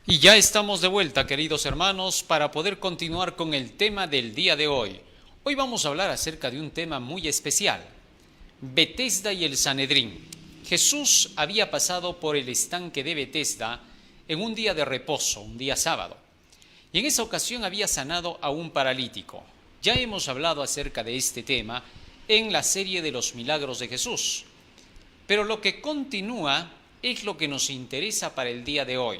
Y ya estamos de vuelta, queridos hermanos, para poder continuar con el tema del día de hoy. Hoy vamos a hablar acerca de un tema muy especial, Betesda y el Sanedrín. Jesús había pasado por el estanque de Betesda en un día de reposo, un día sábado, y en esa ocasión había sanado a un paralítico. Ya hemos hablado acerca de este tema en la serie de los milagros de Jesús, pero lo que continúa es lo que nos interesa para el día de hoy.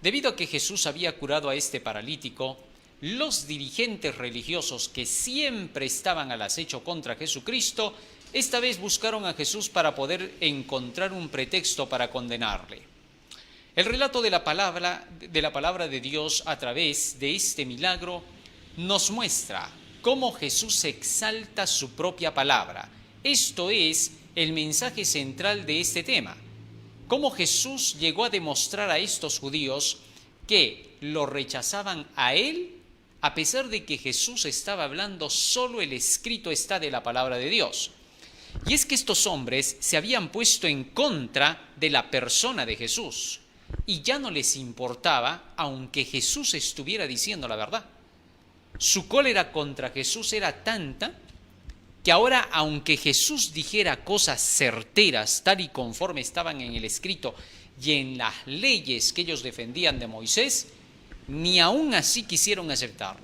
Debido a que Jesús había curado a este paralítico, los dirigentes religiosos que siempre estaban al acecho contra Jesucristo, esta vez buscaron a Jesús para poder encontrar un pretexto para condenarle. El relato de la palabra de Dios a través de este milagro nos muestra cómo Jesús exalta su propia palabra. Esto es el mensaje central de este tema. Cómo Jesús llegó a demostrar a estos judíos que lo rechazaban a él, a pesar de que Jesús estaba hablando, solo el escrito está de la palabra de Dios. Y es que estos hombres se habían puesto en contra de la persona de Jesús, y ya no les importaba, aunque Jesús estuviera diciendo la verdad. Su cólera contra Jesús era tanta que ahora, aunque Jesús dijera cosas certeras, tal y conforme estaban en el escrito y en las leyes que ellos defendían de Moisés, ni aún así quisieron aceptarlo.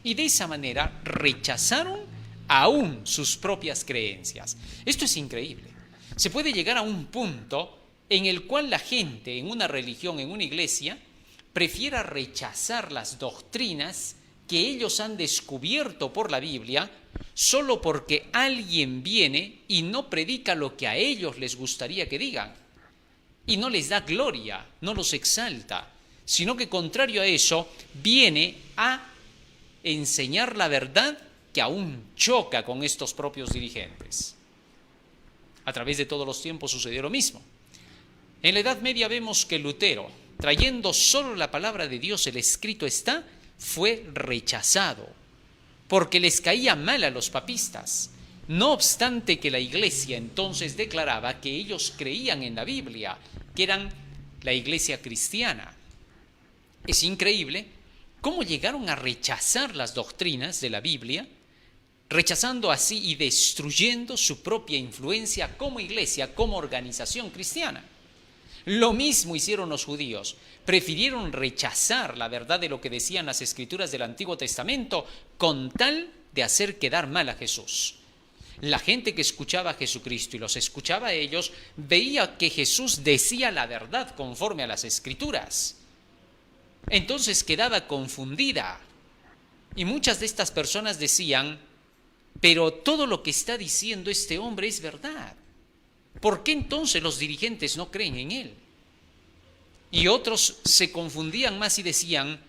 Y de esa manera rechazaron aún sus propias creencias. Esto es increíble. Se puede llegar a un punto en el cual la gente en una religión, en una iglesia, prefiera rechazar las doctrinas que ellos han descubierto por la Biblia, solo porque alguien viene y no predica lo que a ellos les gustaría que digan, y no les da gloria, no los exalta, sino que contrario a eso, viene a enseñar la verdad que aún choca con estos propios dirigentes. A través de todos los tiempos sucedió lo mismo. En la Edad Media vemos que Lutero, trayendo solo la palabra de Dios, el escrito está, fue rechazado, porque les caía mal a los papistas, no obstante que la iglesia entonces declaraba que ellos creían en la Biblia, que eran la iglesia cristiana. Es increíble cómo llegaron a rechazar las doctrinas de la Biblia, rechazando así y destruyendo su propia influencia como iglesia, como organización cristiana. Lo mismo hicieron los judíos. Prefirieron rechazar la verdad de lo que decían las escrituras del Antiguo Testamento con tal de hacer quedar mal a Jesús. La gente que escuchaba a Jesucristo y los escuchaba a ellos veía que Jesús decía la verdad conforme a las escrituras. Entonces quedaba confundida. Y muchas de estas personas decían, pero todo lo que está diciendo este hombre es verdad. ¿Por qué entonces los dirigentes no creen en él? Y otros se confundían más y decían,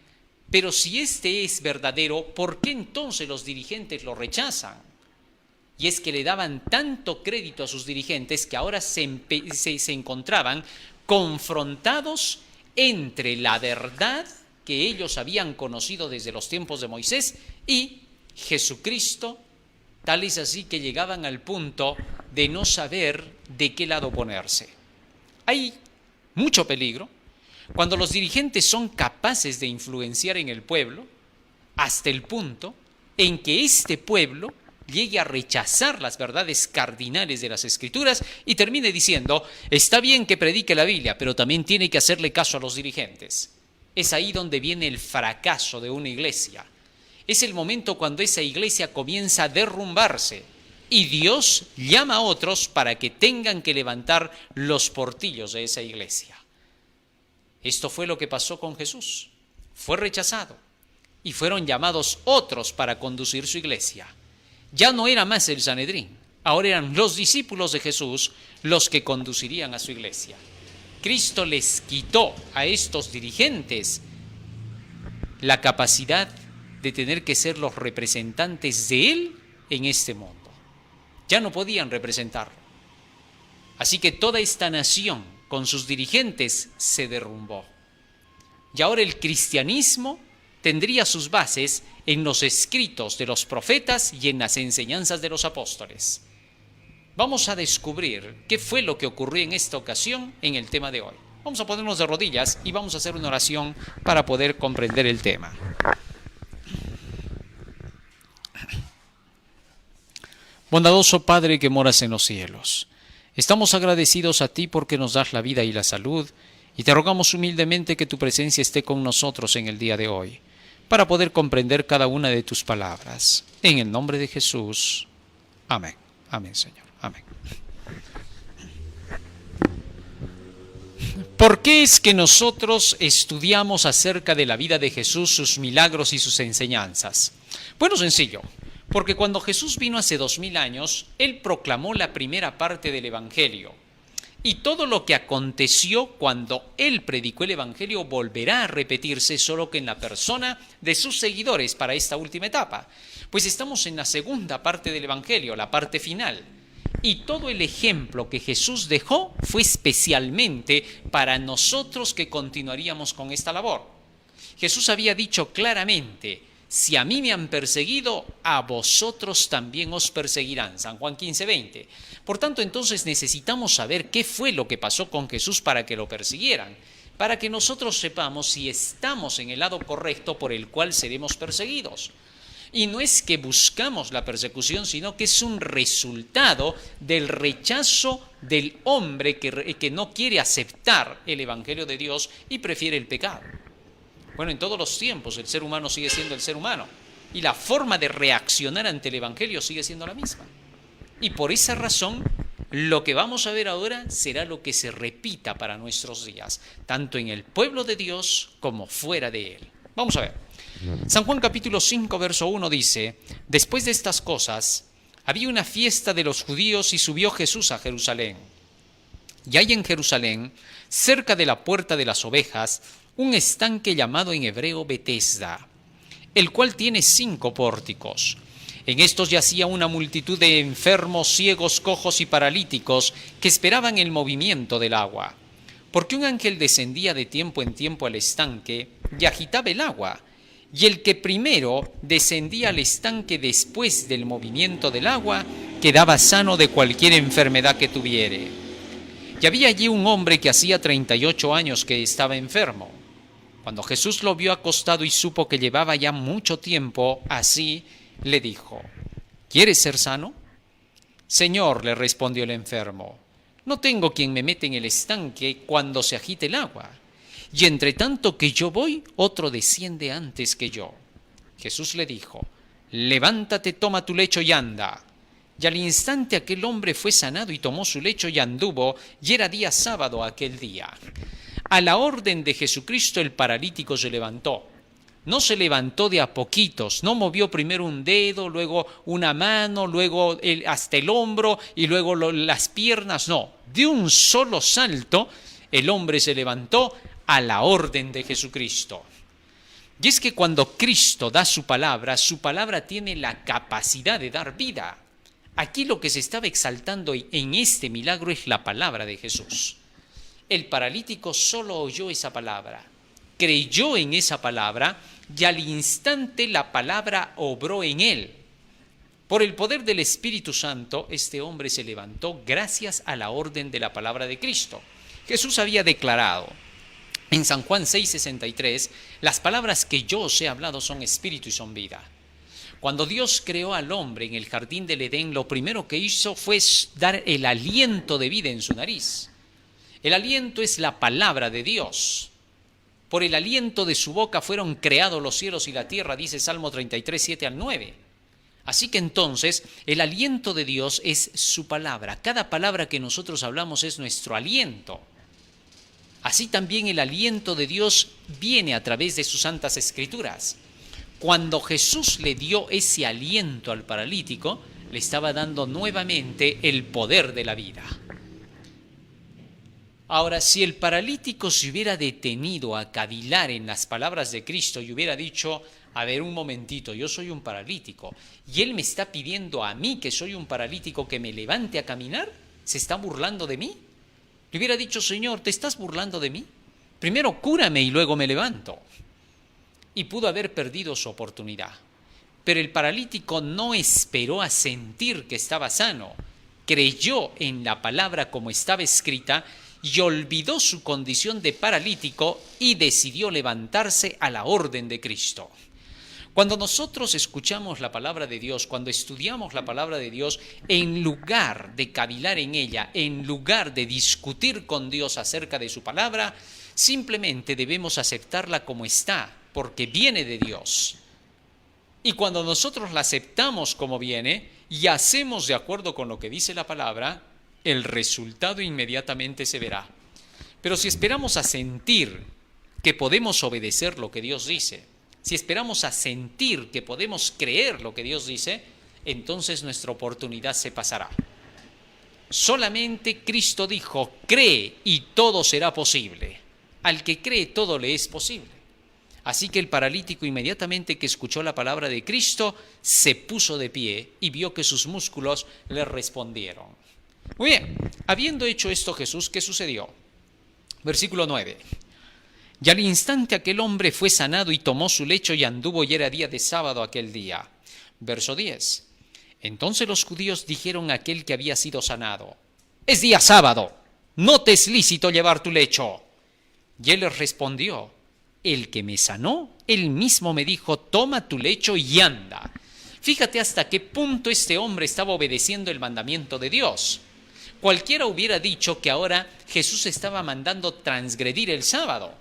pero si este es verdadero, ¿por qué entonces los dirigentes lo rechazan? Y es que le daban tanto crédito a sus dirigentes que ahora se encontraban confrontados entre la verdad que ellos habían conocido desde los tiempos de Moisés y Jesucristo. Tal es así que llegaban al punto de no saber de qué lado ponerse. Hay mucho peligro cuando los dirigentes son capaces de influenciar en el pueblo hasta el punto en que este pueblo llegue a rechazar las verdades cardinales de las Escrituras y termine diciendo, está bien que predique la Biblia, pero también tiene que hacerle caso a los dirigentes. Es ahí donde viene el fracaso de una iglesia. Es el momento cuando esa iglesia comienza a derrumbarse y Dios llama a otros para que tengan que levantar los portillos de esa iglesia. Esto fue lo que pasó con Jesús. Fue rechazado y fueron llamados otros para conducir su iglesia. Ya no era más el Sanedrín, ahora eran los discípulos de Jesús los que conducirían a su iglesia. Cristo les quitó a estos dirigentes la capacidad de tener que ser los representantes de Él en este mundo. Ya no podían representarlo. Así que toda esta nación con sus dirigentes se derrumbó. Y ahora el cristianismo tendría sus bases en los escritos de los profetas y en las enseñanzas de los apóstoles. Vamos a descubrir qué fue lo que ocurrió en esta ocasión en el tema de hoy. Vamos a ponernos de rodillas y vamos a hacer una oración para poder comprender el tema. Bondadoso Padre que moras en los cielos, estamos agradecidos a ti porque nos das la vida y la salud, y te rogamos humildemente que tu presencia esté con nosotros en el día de hoy, para poder comprender cada una de tus palabras. En el nombre de Jesús. Amén. Amén, Señor. Amén. ¿Por qué es que nosotros estudiamos acerca de la vida de Jesús, sus milagros y sus enseñanzas? Bueno, sencillo. Porque cuando Jesús vino hace 2000 años, Él proclamó la primera parte del Evangelio. Y todo lo que aconteció cuando Él predicó el Evangelio volverá a repetirse, solo que en la persona de sus seguidores para esta última etapa. Pues estamos en la segunda parte del Evangelio, la parte final. Y todo el ejemplo que Jesús dejó fue especialmente para nosotros que continuaríamos con esta labor. Jesús había dicho claramente: si a mí me han perseguido, a vosotros también os perseguirán. San Juan 15:20. Por tanto, entonces necesitamos saber qué fue lo que pasó con Jesús para que lo persiguieran, para que nosotros sepamos si estamos en el lado correcto por el cual seremos perseguidos. Y no es que buscamos la persecución, sino que es un resultado del rechazo del hombre que no quiere aceptar el Evangelio de Dios y prefiere el pecado. Bueno, en todos los tiempos el ser humano sigue siendo el ser humano y la forma de reaccionar ante el Evangelio sigue siendo la misma. Y por esa razón, lo que vamos a ver ahora será lo que se repita para nuestros días, tanto en el pueblo de Dios como fuera de él. Vamos a ver. San Juan capítulo 5, verso 1 dice: después de estas cosas, había una fiesta de los judíos y subió Jesús a Jerusalén. Y hay en Jerusalén, cerca de la puerta de las ovejas, un estanque llamado en hebreo Betesda, el cual tiene 5 pórticos. En estos yacía una multitud de enfermos, ciegos, cojos y paralíticos que esperaban el movimiento del agua. Porque un ángel descendía de tiempo en tiempo al estanque y agitaba el agua, y el que primero descendía al estanque después del movimiento del agua quedaba sano de cualquier enfermedad que tuviere. Y había allí un hombre que hacía 38 años que estaba enfermo. Cuando Jesús lo vio acostado y supo que llevaba ya mucho tiempo así, le dijo: ¿quieres ser sano? Señor, le respondió el enfermo, no tengo quien me mete en el estanque cuando se agite el agua, y entre tanto que yo voy, otro desciende antes que yo. Jesús le dijo: levántate, toma tu lecho y anda. Y al instante aquel hombre fue sanado y tomó su lecho y anduvo, y era día sábado aquel día. A la orden de Jesucristo el paralítico se levantó. No se levantó de a poquitos, no movió primero un dedo, luego una mano, luego hasta el hombro y luego las piernas, no. De un solo salto el hombre se levantó a la orden de Jesucristo. Y es que cuando Cristo da su palabra tiene la capacidad de dar vida. Aquí lo que se estaba exaltando en este milagro es la palabra de Jesús. El paralítico solo oyó esa palabra, creyó en esa palabra y al instante la palabra obró en él. Por el poder del Espíritu Santo, este hombre se levantó gracias a la orden de la palabra de Cristo. Jesús había declarado en San Juan 6:63, las palabras que yo os he hablado son espíritu y son vida. Cuando Dios creó al hombre en el jardín del Edén, lo primero que hizo fue dar el aliento de vida en su nariz. El aliento es la palabra de Dios. Por el aliento de su boca fueron creados los cielos y la tierra, dice Salmo 33, 7 al 9. Así que entonces el aliento de Dios es su palabra. Cada palabra que nosotros hablamos es nuestro aliento. Así también el aliento de Dios viene a través de sus santas escrituras. Cuando Jesús le dio ese aliento al paralítico, le estaba dando nuevamente el poder de la vida. Ahora, si el paralítico se hubiera detenido a cavilar en las palabras de Cristo y hubiera dicho: a ver, un momentito, yo soy un paralítico y Él me está pidiendo a mí, que soy un paralítico, que me levante a caminar, ¿se está burlando de mí? Le hubiera dicho: Señor, ¿te estás burlando de mí? Primero cúrame y luego me levanto. Y pudo haber perdido su oportunidad. Pero el paralítico no esperó a sentir que estaba sano. Creyó en la palabra como estaba escrita y olvidó su condición de paralítico y decidió levantarse a la orden de Cristo. Cuando nosotros escuchamos la palabra de Dios, cuando estudiamos la palabra de Dios, en lugar de cavilar en ella, en lugar de discutir con Dios acerca de su palabra, simplemente debemos aceptarla como está, porque viene de Dios. Y cuando nosotros la aceptamos como viene y hacemos de acuerdo con lo que dice la palabra, el resultado inmediatamente se verá. Pero si esperamos a sentir que podemos obedecer lo que Dios dice, si esperamos a sentir que podemos creer lo que Dios dice, entonces nuestra oportunidad se pasará. Solamente Cristo dijo, cree y todo será posible. Al que cree todo le es posible. Así que el paralítico inmediatamente que escuchó la palabra de Cristo, se puso de pie y vio que sus músculos le respondieron. Muy bien, habiendo hecho esto Jesús, ¿qué sucedió? Versículo 9. Y al instante aquel hombre fue sanado y tomó su lecho y anduvo, y era día de sábado aquel día. Verso 10. Entonces los judíos dijeron a aquel que había sido sanado, es día sábado, no te es lícito llevar tu lecho. Y él les respondió, el que me sanó, él mismo me dijo, toma tu lecho y anda. Fíjate hasta qué punto este hombre estaba obedeciendo el mandamiento de Dios. Cualquiera hubiera dicho que ahora Jesús estaba mandando transgredir el sábado.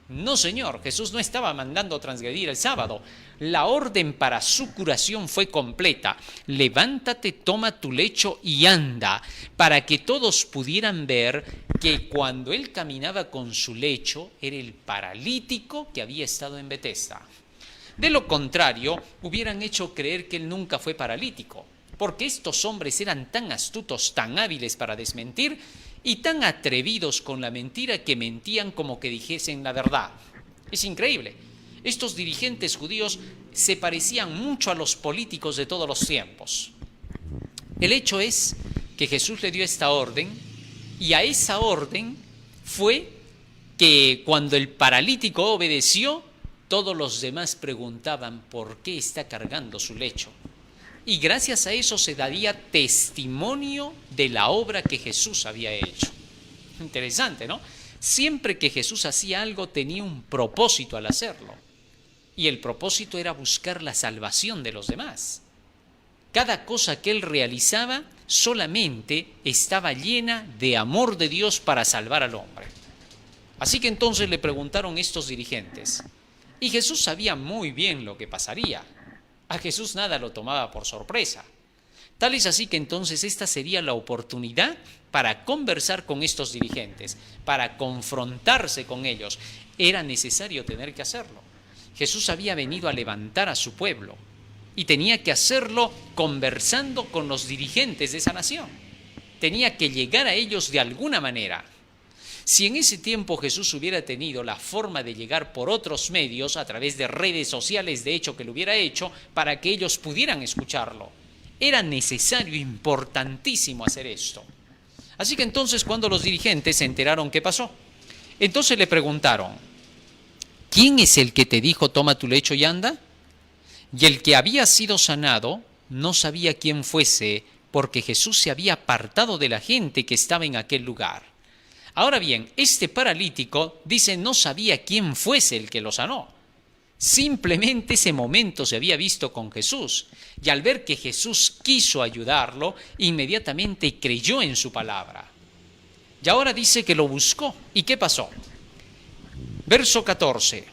No, Señor, Jesús no estaba mandando transgredir el sábado. La orden para su curación fue completa. Levántate, toma tu lecho y anda, para que todos pudieran ver que cuando él caminaba con su lecho era el paralítico que había estado en Betesda. De lo contrario, hubieran hecho creer que él nunca fue paralítico, porque estos hombres eran tan astutos, tan hábiles para desmentir, y tan atrevidos con la mentira que mentían como que dijesen la verdad. Es increíble. Estos dirigentes judíos se parecían mucho a los políticos de todos los tiempos. El hecho es que Jesús le dio esta orden, y a esa orden fue que cuando el paralítico obedeció, todos los demás preguntaban por qué está cargando su lecho. Y gracias a eso se daría testimonio de la obra que Jesús había hecho. Interesante, ¿no? Siempre que Jesús hacía algo tenía un propósito al hacerlo. Y el propósito era buscar la salvación de los demás. Cada cosa que él realizaba solamente estaba llena de amor de Dios para salvar al hombre. Así que entonces le preguntaron estos dirigentes. Y Jesús sabía muy bien lo que pasaría. A Jesús nada lo tomaba por sorpresa. Tal es así que entonces esta sería la oportunidad para conversar con estos dirigentes, para confrontarse con ellos. Era necesario tener que hacerlo. Jesús había venido a levantar a su pueblo y tenía que hacerlo conversando con los dirigentes de esa nación. Tenía que llegar a ellos de alguna manera. Si en ese tiempo Jesús hubiera tenido la forma de llegar por otros medios, a través de redes sociales, de hecho que lo hubiera hecho, para que ellos pudieran escucharlo. Era necesario, importantísimo hacer esto. Así que entonces cuando los dirigentes se enteraron qué pasó, entonces le preguntaron, ¿quién es el que te dijo toma tu lecho y anda? Y el que había sido sanado no sabía quién fuese, porque Jesús se había apartado de la gente que estaba en aquel lugar. Ahora bien, este paralítico dice no sabía quién fuese el que lo sanó. Simplemente ese momento se había visto con Jesús y al ver que Jesús quiso ayudarlo, inmediatamente creyó en su palabra. Y ahora dice que lo buscó. ¿Y qué pasó? Verso 14.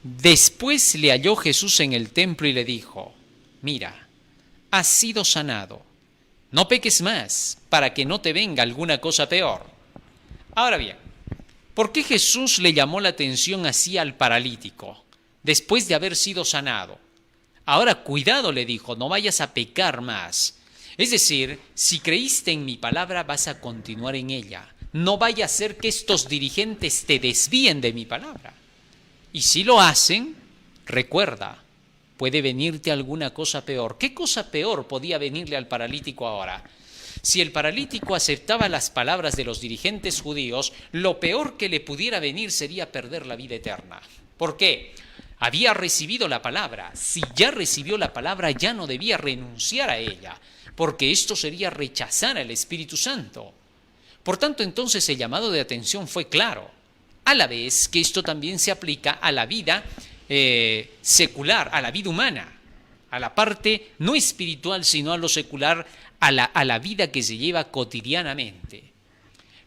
Después le halló Jesús en el templo y le dijo, mira, has sido sanado. No peques más para que no te venga alguna cosa peor. Ahora bien, ¿por qué Jesús le llamó la atención así al paralítico después de haber sido sanado? Ahora cuidado, le dijo, no vayas a pecar más. Es decir, si creíste en mi palabra vas a continuar en ella. No vaya a ser que estos dirigentes te desvíen de mi palabra. Y si lo hacen, recuerda, puede venirte alguna cosa peor. ¿Qué cosa peor podía venirle al paralítico ahora? Si el paralítico aceptaba las palabras de los dirigentes judíos, lo peor que le pudiera venir sería perder la vida eterna. ¿Por qué? Había recibido la palabra. Si ya recibió la palabra, ya no debía renunciar a ella, porque esto sería rechazar al Espíritu Santo. Por tanto, entonces el llamado de atención fue claro, a la vez que esto también se aplica a la vida secular, a la vida humana, a la parte no espiritual, sino a lo secular, a la vida que se lleva cotidianamente.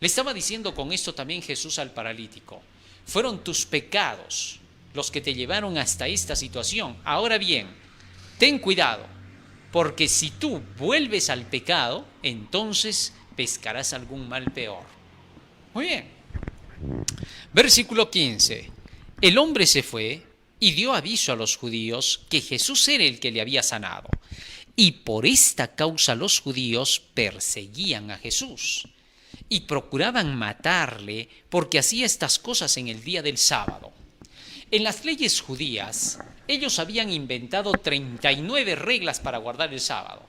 Le estaba diciendo con esto también Jesús al paralítico, fueron tus pecados los que te llevaron hasta esta situación. Ahora bien, ten cuidado, porque si tú vuelves al pecado, entonces pescarás algún mal peor. Muy bien. Versículo 15. El hombre se fue y dio aviso a los judíos que Jesús era el que le había sanado. Y por esta causa los judíos perseguían a Jesús y procuraban matarle porque hacía estas cosas en el día del sábado. En las leyes judías, ellos habían inventado 39 reglas para guardar el sábado.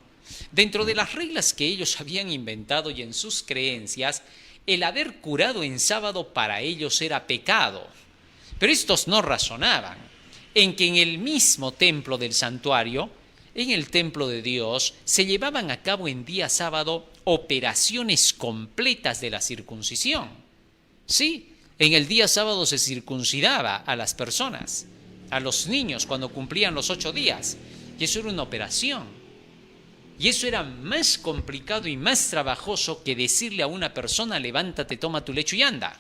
Dentro de las reglas que ellos habían inventado y en sus creencias, el haber curado en sábado para ellos era pecado. Pero estos no razonaban en que en el mismo templo del santuario, en el templo de Dios, se llevaban a cabo en día sábado operaciones completas de la circuncisión. Sí, en el día sábado se circuncidaba a las personas, a los niños cuando cumplían los 8 días. Y eso era una operación. Y eso era más complicado y más trabajoso que decirle a una persona, levántate, toma tu lecho y anda.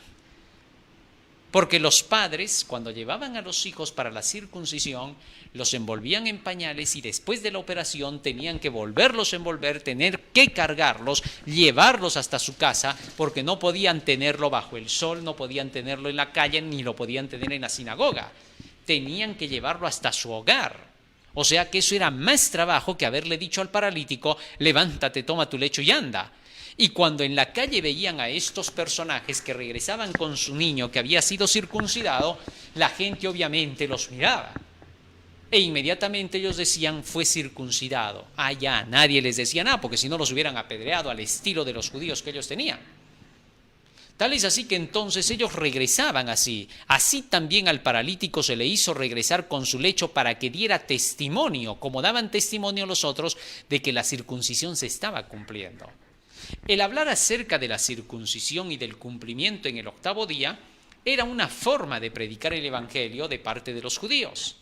Porque los padres, cuando llevaban a los hijos para la circuncisión, los envolvían en pañales y después de la operación tenían que volverlos a envolver, tener que cargarlos, llevarlos hasta su casa, porque no podían tenerlo bajo el sol, no podían tenerlo en la calle, ni lo podían tener en la sinagoga. Tenían que llevarlo hasta su hogar. O sea que eso era más trabajo que haberle dicho al paralítico, levántate, toma tu lecho y anda. Y cuando en la calle veían a estos personajes que regresaban con su niño que había sido circuncidado, la gente obviamente los miraba. E inmediatamente ellos decían, fue circuncidado. Ah, ya, nadie les decía nada, porque si no los hubieran apedreado al estilo de los judíos que ellos tenían. Tal es así que entonces ellos regresaban así. Así también al paralítico se le hizo regresar con su lecho para que diera testimonio, como daban testimonio los otros, de que la circuncisión se estaba cumpliendo. El hablar acerca de la circuncisión y del cumplimiento en el 8º día era una forma de predicar el evangelio de parte de los judíos.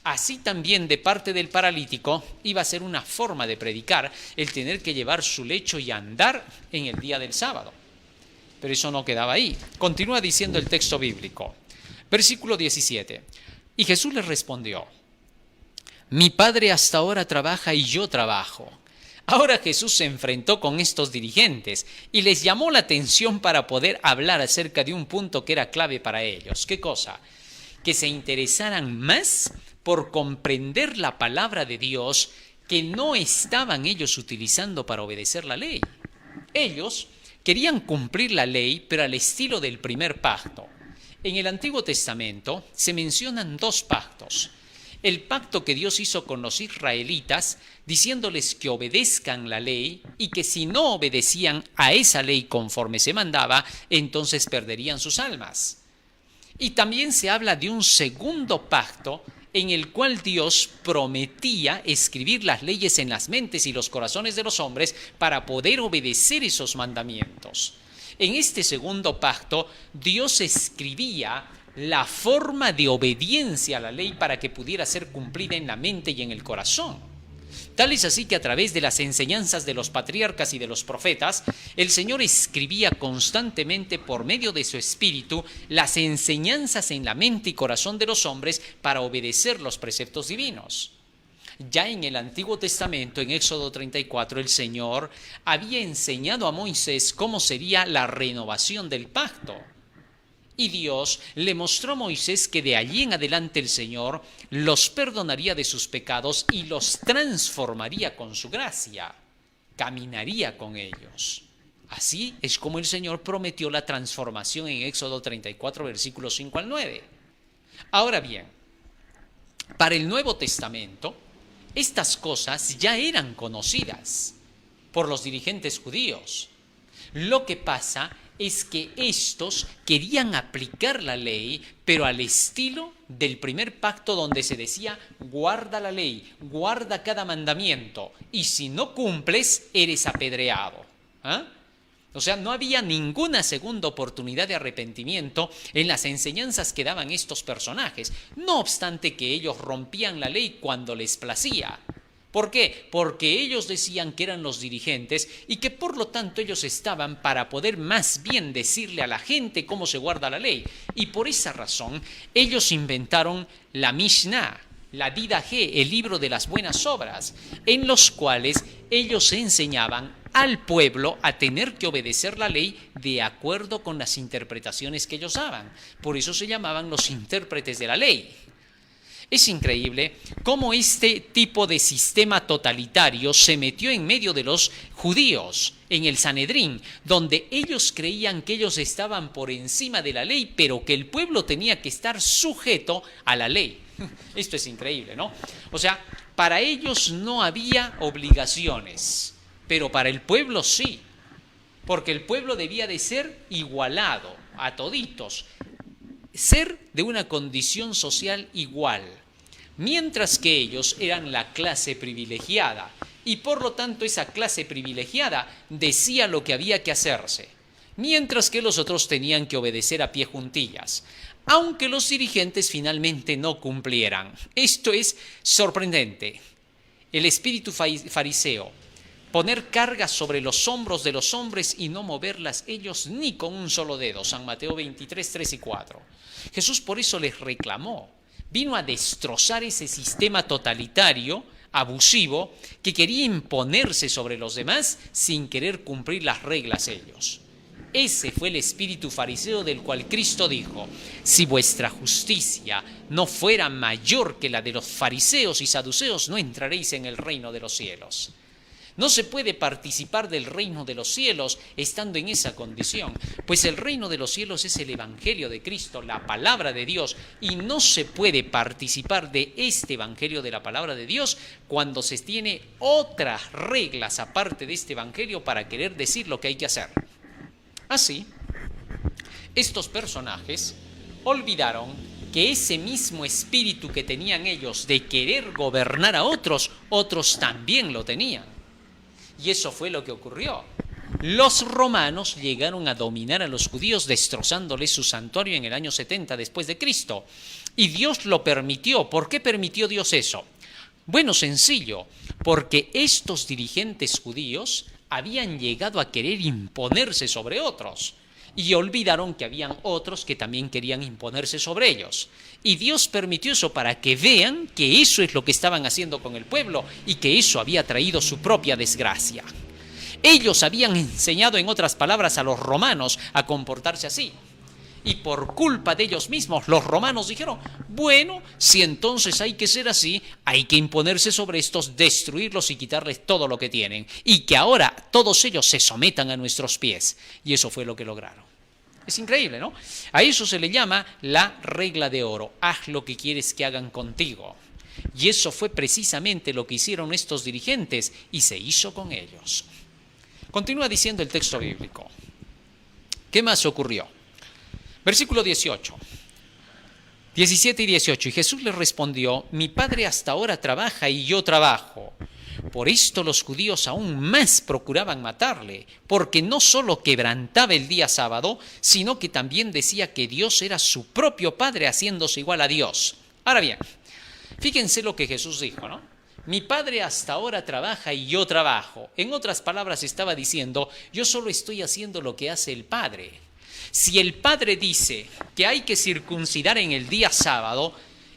Así también de parte del paralítico iba a ser una forma de predicar el tener que llevar su lecho y andar en el día del sábado. Pero eso no quedaba ahí. Continúa diciendo el texto bíblico. Versículo 17. Y Jesús les respondió, mi Padre hasta ahora trabaja y yo trabajo. Ahora Jesús se enfrentó con estos dirigentes y les llamó la atención para poder hablar acerca de un punto que era clave para ellos. ¿Qué cosa? Que se interesaran más por comprender la palabra de Dios que no estaban ellos utilizando para obedecer la ley. Ellos querían cumplir la ley, pero al estilo del primer pacto. En el Antiguo Testamento se mencionan 2 pactos. El pacto que Dios hizo con los israelitas, diciéndoles que obedezcan la ley y que si no obedecían a esa ley conforme se mandaba, entonces perderían sus almas. Y también se habla de un segundo pacto en el cual Dios prometía escribir las leyes en las mentes y los corazones de los hombres para poder obedecer esos mandamientos. En este segundo pacto, Dios escribía la forma de obediencia a la ley para que pudiera ser cumplida en la mente y en el corazón. Tal es así que a través de las enseñanzas de los patriarcas y de los profetas, el Señor escribía constantemente por medio de su Espíritu las enseñanzas en la mente y corazón de los hombres para obedecer los preceptos divinos. Ya en el Antiguo Testamento, en Éxodo 34, el Señor había enseñado a Moisés cómo sería la renovación del pacto. Y Dios le mostró a Moisés que de allí en adelante el Señor los perdonaría de sus pecados y los transformaría con su gracia, caminaría con ellos. Así es como el Señor prometió la transformación en Éxodo 34, versículos 5 al 9. Ahora bien, para el Nuevo Testamento, estas cosas ya eran conocidas por los dirigentes judíos. Lo que pasa es que estos querían aplicar la ley, pero al estilo del primer pacto donde se decía, guarda la ley, guarda cada mandamiento, y si no cumples, eres apedreado. O sea, no había ninguna segunda oportunidad de arrepentimiento en las enseñanzas que daban estos personajes, no obstante que ellos rompían la ley cuando les placía. ¿Por qué? Porque ellos decían que eran los dirigentes y que por lo tanto ellos estaban para poder más bien decirle a la gente cómo se guarda la ley. Y por esa razón ellos inventaron la Mishnah, la Didaje, el libro de las buenas obras, en los cuales ellos enseñaban al pueblo a tener que obedecer la ley de acuerdo con las interpretaciones que ellos daban. Por eso se llamaban los intérpretes de la ley. Es increíble cómo este tipo de sistema totalitario se metió en medio de los judíos, en el Sanedrín, donde ellos creían que ellos estaban por encima de la ley, pero que el pueblo tenía que estar sujeto a la ley. Esto es increíble, ¿no? O sea, para ellos no había obligaciones, pero para el pueblo sí, porque el pueblo debía de ser igualado a toditos, ser de una condición social igual, mientras que ellos eran la clase privilegiada y por lo tanto esa clase privilegiada decía lo que había que hacerse, mientras que los otros tenían que obedecer a pie juntillas, aunque los dirigentes finalmente no cumplieran. Esto es sorprendente. El espíritu fariseo, poner cargas sobre los hombros de los hombres y no moverlas ellos ni con un solo dedo. San Mateo 23, 3 y 4. Jesús por eso les reclamó. Vino a destrozar ese sistema totalitario, abusivo, que quería imponerse sobre los demás sin querer cumplir las reglas ellos. Ese fue el espíritu fariseo del cual Cristo dijo: si vuestra justicia no fuera mayor que la de los fariseos y saduceos, no entraréis en el reino de los cielos. No se puede participar del reino de los cielos estando en esa condición, pues el reino de los cielos es el evangelio de Cristo, la palabra de Dios, y no se puede participar de este evangelio de la palabra de Dios cuando se tiene otras reglas aparte de este evangelio para querer decir lo que hay que hacer. Así, estos personajes olvidaron que ese mismo espíritu que tenían ellos de querer gobernar a otros, otros también lo tenían. Y eso fue lo que ocurrió. Los romanos llegaron a dominar a los judíos destrozándoles su santuario en el año 70 después de Cristo. Y Dios lo permitió. ¿Por qué permitió Dios eso? Bueno, sencillo, porque estos dirigentes judíos habían llegado a querer imponerse sobre otros y olvidaron que habían otros que también querían imponerse sobre ellos. Y Dios permitió eso para que vean que eso es lo que estaban haciendo con el pueblo y que eso había traído su propia desgracia. Ellos habían enseñado, en otras palabras, a los romanos a comportarse así. Y por culpa de ellos mismos, los romanos dijeron: bueno, si entonces hay que ser así, hay que imponerse sobre estos, destruirlos y quitarles todo lo que tienen. Y que ahora todos ellos se sometan a nuestros pies. Y eso fue lo que lograron. Es increíble, ¿no? A eso se le llama la regla de oro. Haz lo que quieres que hagan contigo. Y eso fue precisamente lo que hicieron estos dirigentes y se hizo con ellos. Continúa diciendo el texto bíblico. ¿Qué más ocurrió? Versículo 18, 17 y 18. Y Jesús les respondió: mi Padre hasta ahora trabaja y yo trabajo. Por esto los judíos aún más procuraban matarle, porque no solo quebrantaba el día sábado, sino que también decía que Dios era su propio Padre, haciéndose igual a Dios. Ahora bien, fíjense lo que Jesús dijo, ¿no? Mi Padre hasta ahora trabaja y yo trabajo. En otras palabras, estaba diciendo: yo solo estoy haciendo lo que hace el Padre. Si el Padre dice que hay que circuncidar en el día sábado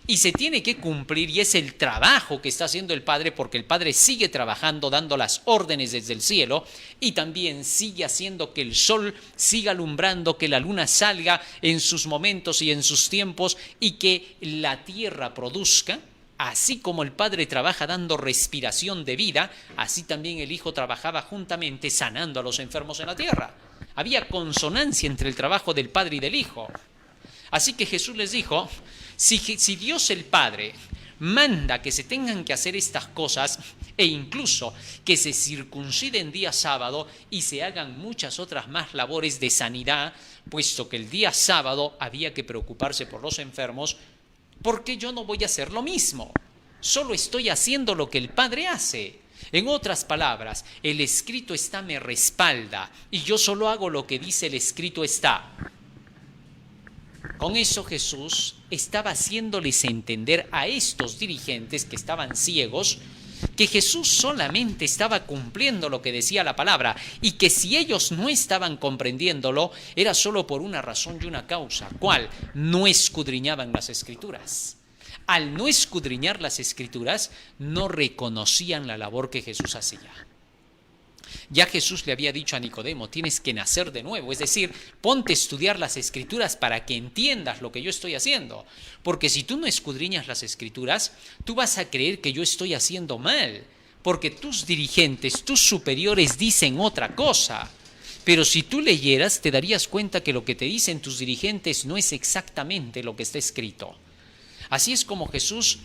y se tiene que cumplir, y es el trabajo que está haciendo el Padre, porque el Padre sigue trabajando, dando las órdenes desde el cielo, y también sigue haciendo que el sol siga alumbrando, que la luna salga en sus momentos y en sus tiempos, y que la tierra produzca. Así como el Padre trabaja dando respiración de vida, así también el Hijo trabajaba juntamente sanando a los enfermos en la tierra. Había consonancia entre el trabajo del Padre y del Hijo. Así que Jesús les dijo: si Dios el Padre manda que se tengan que hacer estas cosas, e incluso que se circunciden día sábado y se hagan muchas otras más labores de sanidad, puesto que el día sábado había que preocuparse por los enfermos, ¿por qué yo no voy a hacer lo mismo? Solo estoy haciendo lo que el Padre hace. En otras palabras, el escrito está me respalda y yo solo hago lo que dice el escrito está. Con eso Jesús estaba haciéndoles entender a estos dirigentes que estaban ciegos que Jesús solamente estaba cumpliendo lo que decía la palabra y que si ellos no estaban comprendiéndolo era solo por una razón y una causa. ¿Cuál? No escudriñaban las Escrituras. Al no escudriñar las Escrituras, no reconocían la labor que Jesús hacía. Ya Jesús le había dicho a Nicodemo, tienes que nacer de nuevo, es decir, ponte a estudiar las Escrituras para que entiendas lo que yo estoy haciendo. Porque si tú no escudriñas las Escrituras, tú vas a creer que yo estoy haciendo mal, porque tus dirigentes, tus superiores dicen otra cosa. Pero si tú leyeras, te darías cuenta que lo que te dicen tus dirigentes no es exactamente lo que está escrito. Así es como Jesús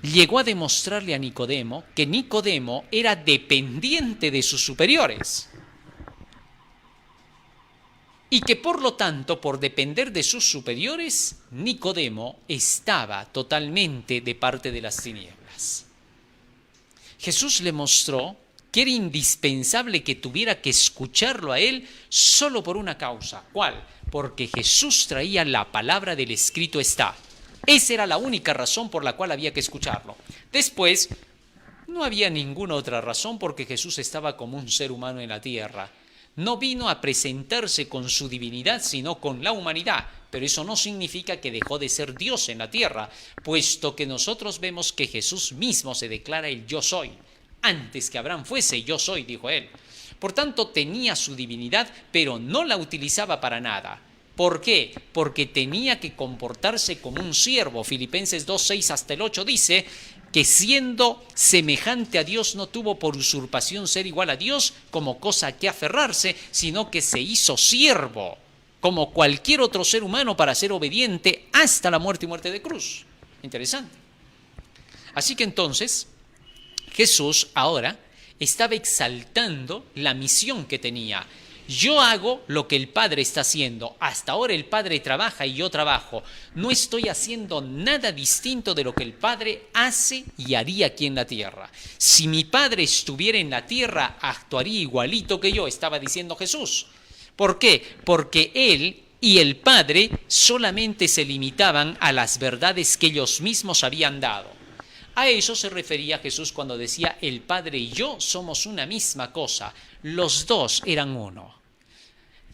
llegó a demostrarle a Nicodemo que Nicodemo era dependiente de sus superiores y que por lo tanto, por depender de sus superiores, Nicodemo estaba totalmente de parte de las tinieblas. Jesús le mostró que era indispensable que tuviera que escucharlo a él solo por una causa. ¿Cuál? Porque Jesús traía la palabra del escrito está. Esa era la única razón por la cual había que escucharlo. Después, no había ninguna otra razón porque Jesús estaba como un ser humano en la tierra. No vino a presentarse con su divinidad, sino con la humanidad. Pero eso no significa que dejó de ser Dios en la tierra, puesto que nosotros vemos que Jesús mismo se declara el yo soy. Antes que Abraham fuese, yo soy, dijo él. Por tanto, tenía su divinidad, pero no la utilizaba para nada. ¿Por qué? Porque tenía que comportarse como un siervo. Filipenses 2, 6 hasta el 8 dice que siendo semejante a Dios no tuvo por usurpación ser igual a Dios como cosa a que aferrarse, sino que se hizo siervo, como cualquier otro ser humano para ser obediente hasta la muerte y muerte de cruz. Interesante. Así que entonces Jesús ahora estaba exaltando la misión que tenía. Yo hago lo que el Padre está haciendo. Hasta ahora el Padre trabaja y yo trabajo. No estoy haciendo nada distinto de lo que el Padre hace y haría aquí en la tierra. Si mi Padre estuviera en la tierra, actuaría igualito que yo, estaba diciendo Jesús. ¿Por qué? Porque Él y el Padre solamente se limitaban a las verdades que ellos mismos habían dado. A eso se refería Jesús cuando decía, el Padre y yo somos una misma cosa. Los dos eran uno.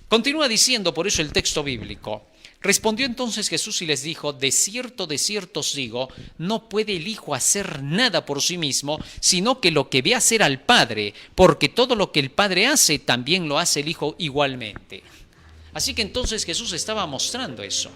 Continúa diciendo por eso el texto bíblico. Respondió entonces Jesús y les dijo, de cierto os digo, no puede el Hijo hacer nada por sí mismo, sino que lo que ve hacer al Padre, porque todo lo que el Padre hace, también lo hace el Hijo igualmente. Así que entonces Jesús estaba mostrando eso.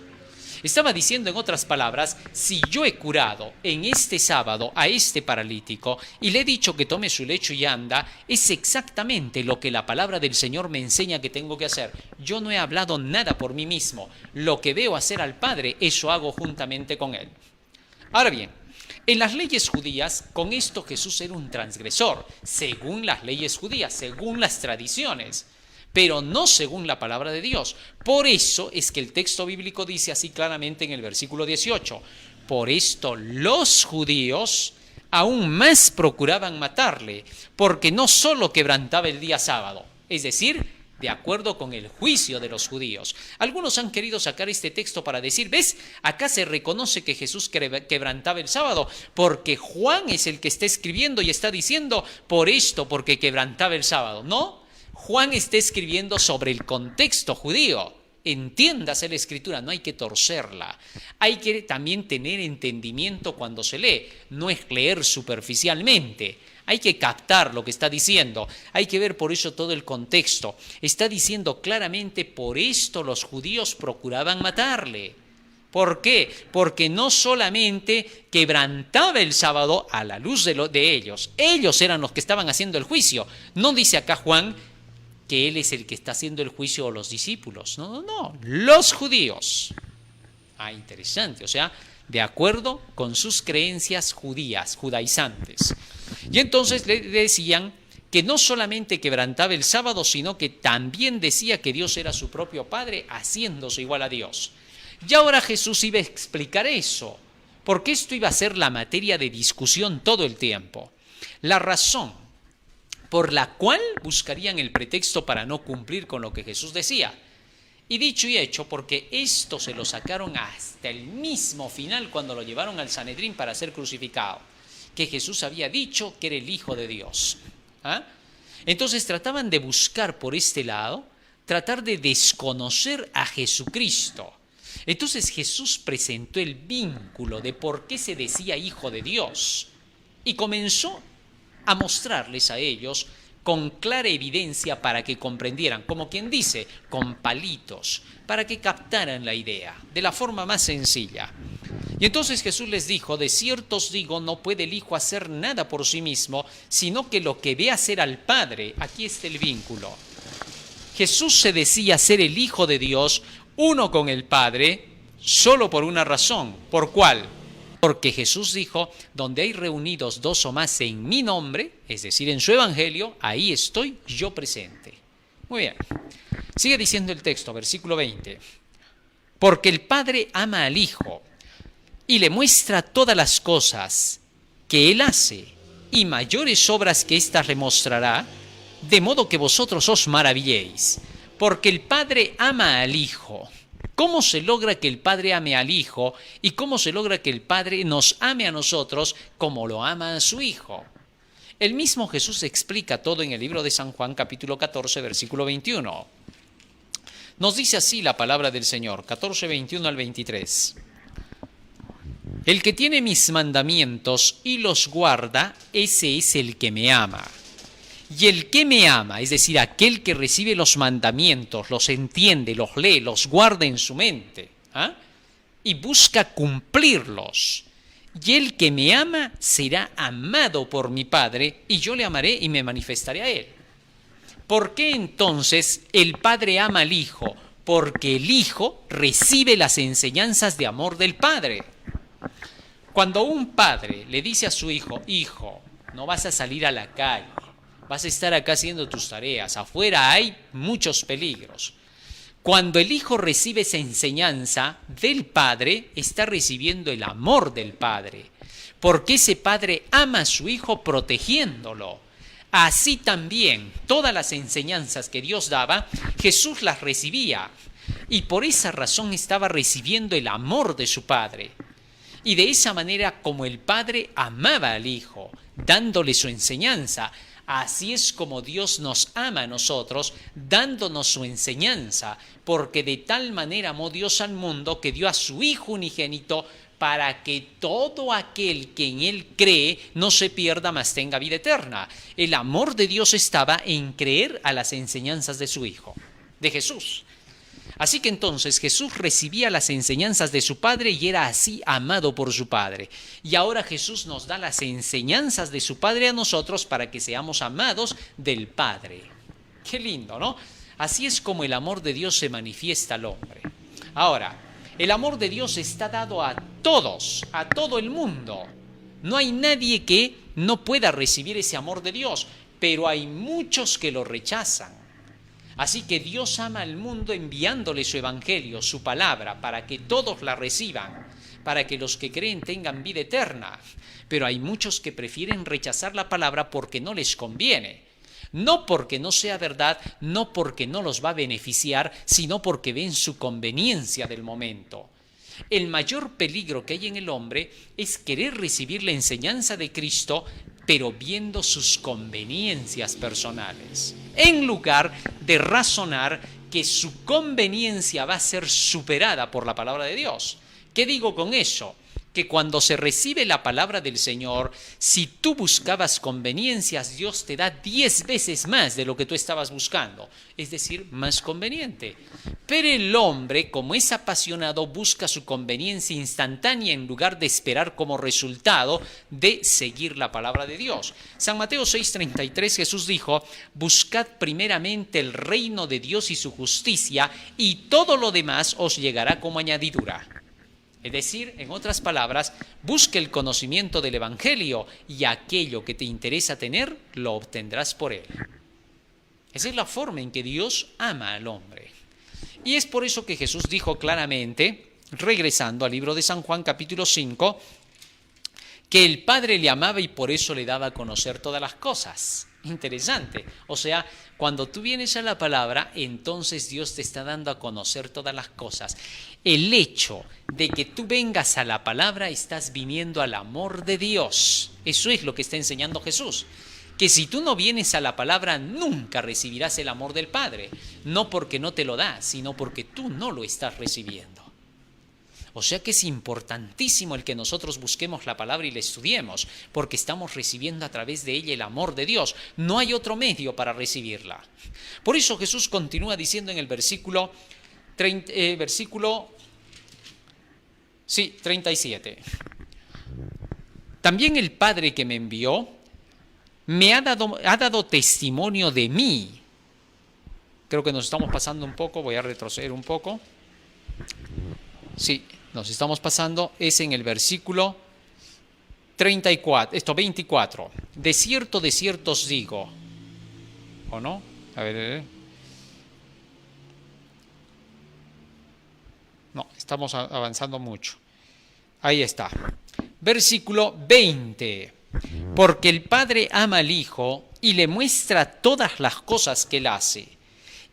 Estaba diciendo en otras palabras, si yo he curado en este sábado a este paralítico y le he dicho que tome su lecho y anda, es exactamente lo que la palabra del Señor me enseña que tengo que hacer. Yo no he hablado nada por mí mismo. Lo que veo hacer al Padre, eso hago juntamente con Él. Ahora bien, en las leyes judías, con esto Jesús era un transgresor, según las leyes judías, según las tradiciones, pero no según la palabra de Dios. Por eso es que el texto bíblico dice así claramente en el versículo 18, por esto los judíos aún más procuraban matarle, porque no solo quebrantaba el día sábado, es decir, de acuerdo con el juicio de los judíos. Algunos han querido sacar este texto para decir, ¿ves? Acá se reconoce que Jesús quebrantaba el sábado, porque Juan es el que está escribiendo y está diciendo, por esto, porque quebrantaba el sábado. No, Juan está escribiendo sobre el contexto judío. Entiéndase la escritura, no hay que torcerla. Hay que también tener entendimiento cuando se lee, no es leer superficialmente. Hay que captar lo que está diciendo, hay que ver por eso todo el contexto. Está diciendo claramente, por esto los judíos procuraban matarle. ¿Por qué? Porque no solamente quebrantaba el sábado a la luz de ellos eran los que estaban haciendo el juicio. No dice acá Juan que él es el que está haciendo el juicio o los discípulos. No, los judíos. Interesante, o sea, de acuerdo con sus creencias judías, judaizantes. Y entonces le decían que no solamente quebrantaba el sábado, sino que también decía que Dios era su propio Padre, haciéndose igual a Dios. Y ahora Jesús iba a explicar eso, porque esto iba a ser la materia de discusión todo el tiempo. la razón por la cual buscarían el pretexto para no cumplir con lo que Jesús decía. Y dicho y hecho, porque esto se lo sacaron hasta el mismo final cuando lo llevaron al Sanedrín para ser crucificado, que Jesús había dicho que era el Hijo de Dios. ¿Ah? Entonces trataban de buscar por este lado, tratar de desconocer a Jesucristo. Entonces Jesús presentó el vínculo de por qué se decía Hijo de Dios y comenzó a mostrarles a ellos con clara evidencia para que comprendieran, como quien dice, con palitos, para que captaran la idea de la forma más sencilla. Y entonces Jesús les dijo, de cierto os digo, no puede el Hijo hacer nada por sí mismo, sino que lo que ve hacer al Padre. Aquí está el vínculo. Jesús se decía ser el Hijo de Dios, uno con el Padre, solo por una razón. ¿Por cuál? Porque Jesús dijo, donde hay reunidos dos o más en mi nombre, es decir, en su evangelio, ahí estoy yo presente. Muy bien. Sigue diciendo el texto, versículo 20. Porque el Padre ama al Hijo y le muestra todas las cosas que Él hace, y mayores obras que éstas le mostrará, de modo que vosotros os maravilléis. Porque el Padre ama al Hijo. ¿Cómo se logra que el Padre ame al Hijo? ¿Y cómo se logra que el Padre nos ame a nosotros como lo ama a su Hijo? El mismo Jesús explica todo en el libro de San Juan, capítulo 14, versículo 21. Nos dice así la palabra del Señor, 14, 21 al 23. El que tiene mis mandamientos y los guarda, ese es el que me ama. Y el que me ama, es decir, aquel que recibe los mandamientos, los entiende, los lee, los guarda en su mente, y busca cumplirlos. Y el que me ama será amado por mi Padre, y yo le amaré y me manifestaré a él. ¿Por qué entonces el Padre ama al Hijo? Porque el Hijo recibe las enseñanzas de amor del Padre. Cuando un padre le dice a su hijo, hijo, no vas a salir a la calle, vas a estar acá haciendo tus tareas, afuera hay muchos peligros. Cuando el hijo recibe esa enseñanza del padre, está recibiendo el amor del padre, porque ese padre ama a su hijo protegiéndolo. Así también, todas las enseñanzas que Dios daba, Jesús las recibía, y por esa razón estaba recibiendo el amor de su padre. Y de esa manera, como el Padre amaba al Hijo, dándole su enseñanza, así es como Dios nos ama a nosotros, dándonos su enseñanza, porque de tal manera amó Dios al mundo que dio a su Hijo unigénito para que todo aquel que en Él cree no se pierda, mas tenga vida eterna. El amor de Dios estaba en creer a las enseñanzas de su Hijo, de Jesús. Así que entonces Jesús recibía las enseñanzas de su Padre y era así amado por su Padre. Y ahora Jesús nos da las enseñanzas de su Padre a nosotros para que seamos amados del Padre. Qué lindo, ¿no? Así es como el amor de Dios se manifiesta al hombre. Ahora, el amor de Dios está dado a todos, a todo el mundo. No hay nadie que no pueda recibir ese amor de Dios, pero hay muchos que lo rechazan. Así que Dios ama al mundo enviándole su evangelio, su palabra, para que todos la reciban, para que los que creen tengan vida eterna. Pero hay muchos que prefieren rechazar la palabra porque no les conviene. No porque no sea verdad, no porque no los va a beneficiar, sino porque ven su conveniencia del momento. El mayor peligro que hay en el hombre es querer recibir la enseñanza de Cristo, pero viendo sus conveniencias personales, en lugar de razonar que su conveniencia va a ser superada por la palabra de Dios. ¿Qué digo con eso? Que cuando se recibe la palabra del Señor, si tú buscabas conveniencias, Dios te da 10 veces más de lo que tú estabas buscando, es decir, más conveniente. Pero el hombre, como es apasionado, busca su conveniencia instantánea en lugar de esperar como resultado de seguir la palabra de Dios. San Mateo 6:33 Jesús dijo, buscad primeramente el reino de Dios y su justicia, y todo lo demás os llegará como añadidura. Es decir, en otras palabras, busca el conocimiento del Evangelio y aquello que te interesa tener, lo obtendrás por él. Esa es la forma en que Dios ama al hombre. Y es por eso que Jesús dijo claramente, regresando al libro de San Juan capítulo 5, que el Padre le amaba y por eso le daba a conocer todas las cosas. Interesante. O sea, cuando tú vienes a la palabra, entonces Dios te está dando a conocer todas las cosas. El hecho de que tú vengas a la palabra, estás viniendo al amor de Dios. Eso es lo que está enseñando Jesús. Que si tú no vienes a la palabra, nunca recibirás el amor del Padre. No porque no te lo da, sino porque tú no lo estás recibiendo. O sea que es importantísimo el que nosotros busquemos la palabra y la estudiemos, porque estamos recibiendo a través de ella el amor de Dios. No hay otro medio para recibirla. Por eso Jesús continúa diciendo en el versículo 37. También el Padre que me envió me ha dado testimonio de mí. Creo que nos estamos pasando un poco, voy a retroceder un poco. Sí, nos estamos pasando, es en el versículo 24. De cierto os digo. ¿O no? A ver. No, estamos avanzando mucho. Ahí está. Versículo 20. Porque el Padre ama al Hijo y le muestra todas las cosas que él hace,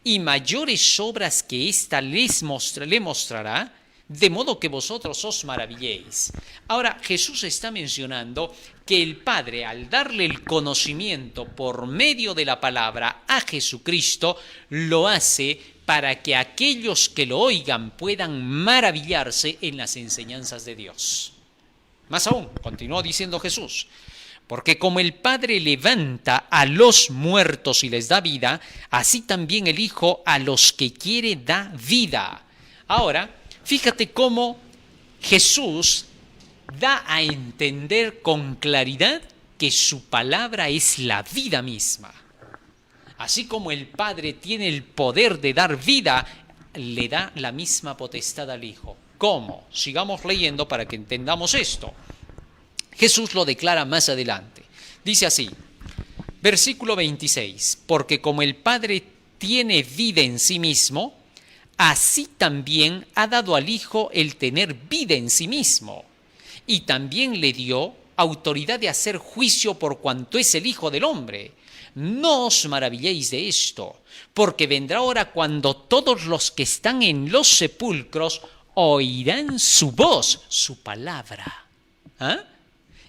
y mayores obras que ésta le mostrará, de modo que vosotros os maravilléis. Ahora, Jesús está mencionando que el Padre, al darle el conocimiento por medio de la palabra a Jesucristo, lo hace para que aquellos que lo oigan puedan maravillarse en las enseñanzas de Dios. Más aún, continuó diciendo Jesús, porque como el Padre levanta a los muertos y les da vida, así también el Hijo a los que quiere da vida. Ahora, fíjate cómo Jesús da a entender con claridad que su palabra es la vida misma. Así como el Padre tiene el poder de dar vida, le da la misma potestad al Hijo. ¿Cómo? Sigamos leyendo para que entendamos esto. Jesús lo declara más adelante. Dice así, versículo 26, porque como el Padre tiene vida en sí mismo, así también ha dado al Hijo el tener vida en sí mismo, y también le dio autoridad de hacer juicio por cuanto es el Hijo del Hombre. No os maravilléis de esto, porque vendrá hora cuando todos los que están en los sepulcros oirán su voz, su palabra. ¿Ah?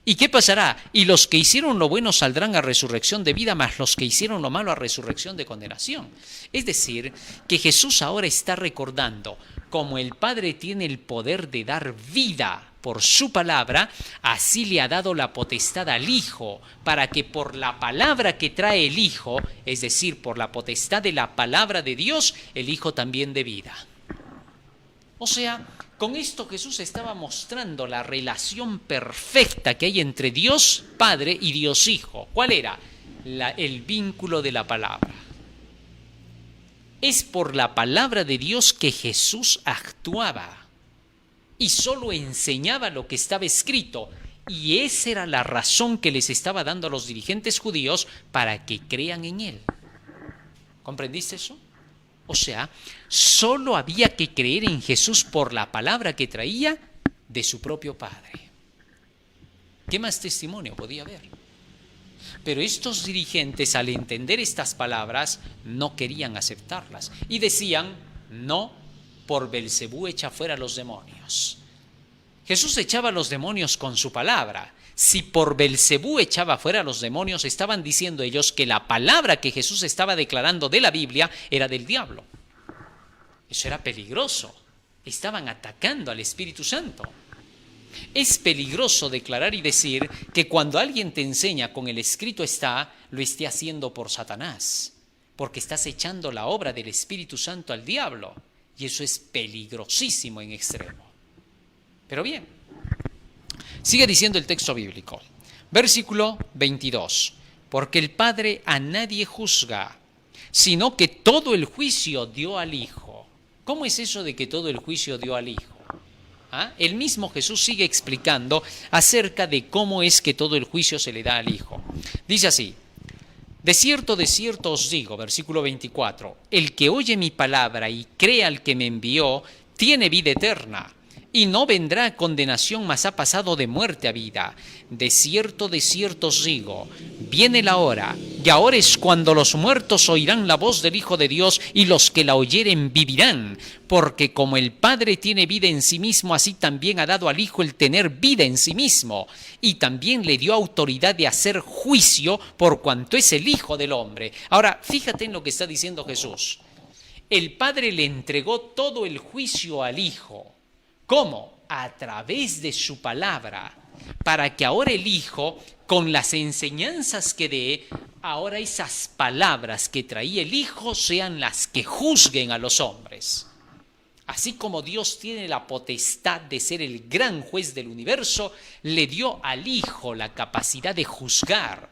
¿Y qué pasará? Y los que hicieron lo bueno saldrán a resurrección de vida, mas los que hicieron lo malo a resurrección de condenación. Es decir, que Jesús ahora está recordando, como el Padre tiene el poder de dar vida por su palabra, así le ha dado la potestad al Hijo, para que por la palabra que trae el Hijo, es decir, por la potestad de la palabra de Dios, el Hijo también dé vida. O sea, con esto Jesús estaba mostrando la relación perfecta que hay entre Dios Padre y Dios Hijo. ¿Cuál era? El vínculo de la palabra. Es por la palabra de Dios que Jesús actuaba y solo enseñaba lo que estaba escrito. Y esa era la razón que les estaba dando a los dirigentes judíos para que crean en él. ¿Comprendiste eso? O sea, solo había que creer en Jesús por la palabra que traía de su propio Padre. ¿Qué más testimonio podía haber? Pero estos dirigentes, al entender estas palabras, no querían aceptarlas. Y decían, no, por Belcebú echa fuera a los demonios. Jesús echaba a los demonios con su palabra. Si por Belcebú echaba fuera a los demonios, estaban diciendo ellos que la palabra que Jesús estaba declarando de la Biblia era del diablo. Eso era peligroso. Estaban atacando al Espíritu Santo. Es peligroso declarar y decir que cuando alguien te enseña con el escrito está, lo esté haciendo por Satanás, porque estás echando la obra del Espíritu Santo al diablo. Y eso es peligrosísimo en extremo. Pero bien, sigue diciendo el texto bíblico, versículo 22, porque el Padre a nadie juzga, sino que todo el juicio dio al Hijo. ¿Cómo es eso de que todo el juicio dio al Hijo? ¿Ah? El mismo Jesús sigue explicando acerca de cómo es que todo el juicio se le da al Hijo. Dice así, de cierto os digo, versículo 24, el que oye mi palabra y cree al que me envió, tiene vida eterna, y no vendrá condenación, mas ha pasado de muerte a vida. De cierto os digo, viene la hora, y ahora es cuando los muertos oirán la voz del Hijo de Dios, y los que la oyeren vivirán. Porque como el Padre tiene vida en sí mismo, así también ha dado al Hijo el tener vida en sí mismo. Y también le dio autoridad de hacer juicio, por cuanto es el Hijo del hombre. Ahora, fíjate en lo que está diciendo Jesús. El Padre le entregó todo el juicio al Hijo. ¿Cómo? A través de su palabra, para que ahora el Hijo, con las enseñanzas que dé, ahora esas palabras que traía el Hijo sean las que juzguen a los hombres. Así como Dios tiene la potestad de ser el gran juez del universo, le dio al Hijo la capacidad de juzgar.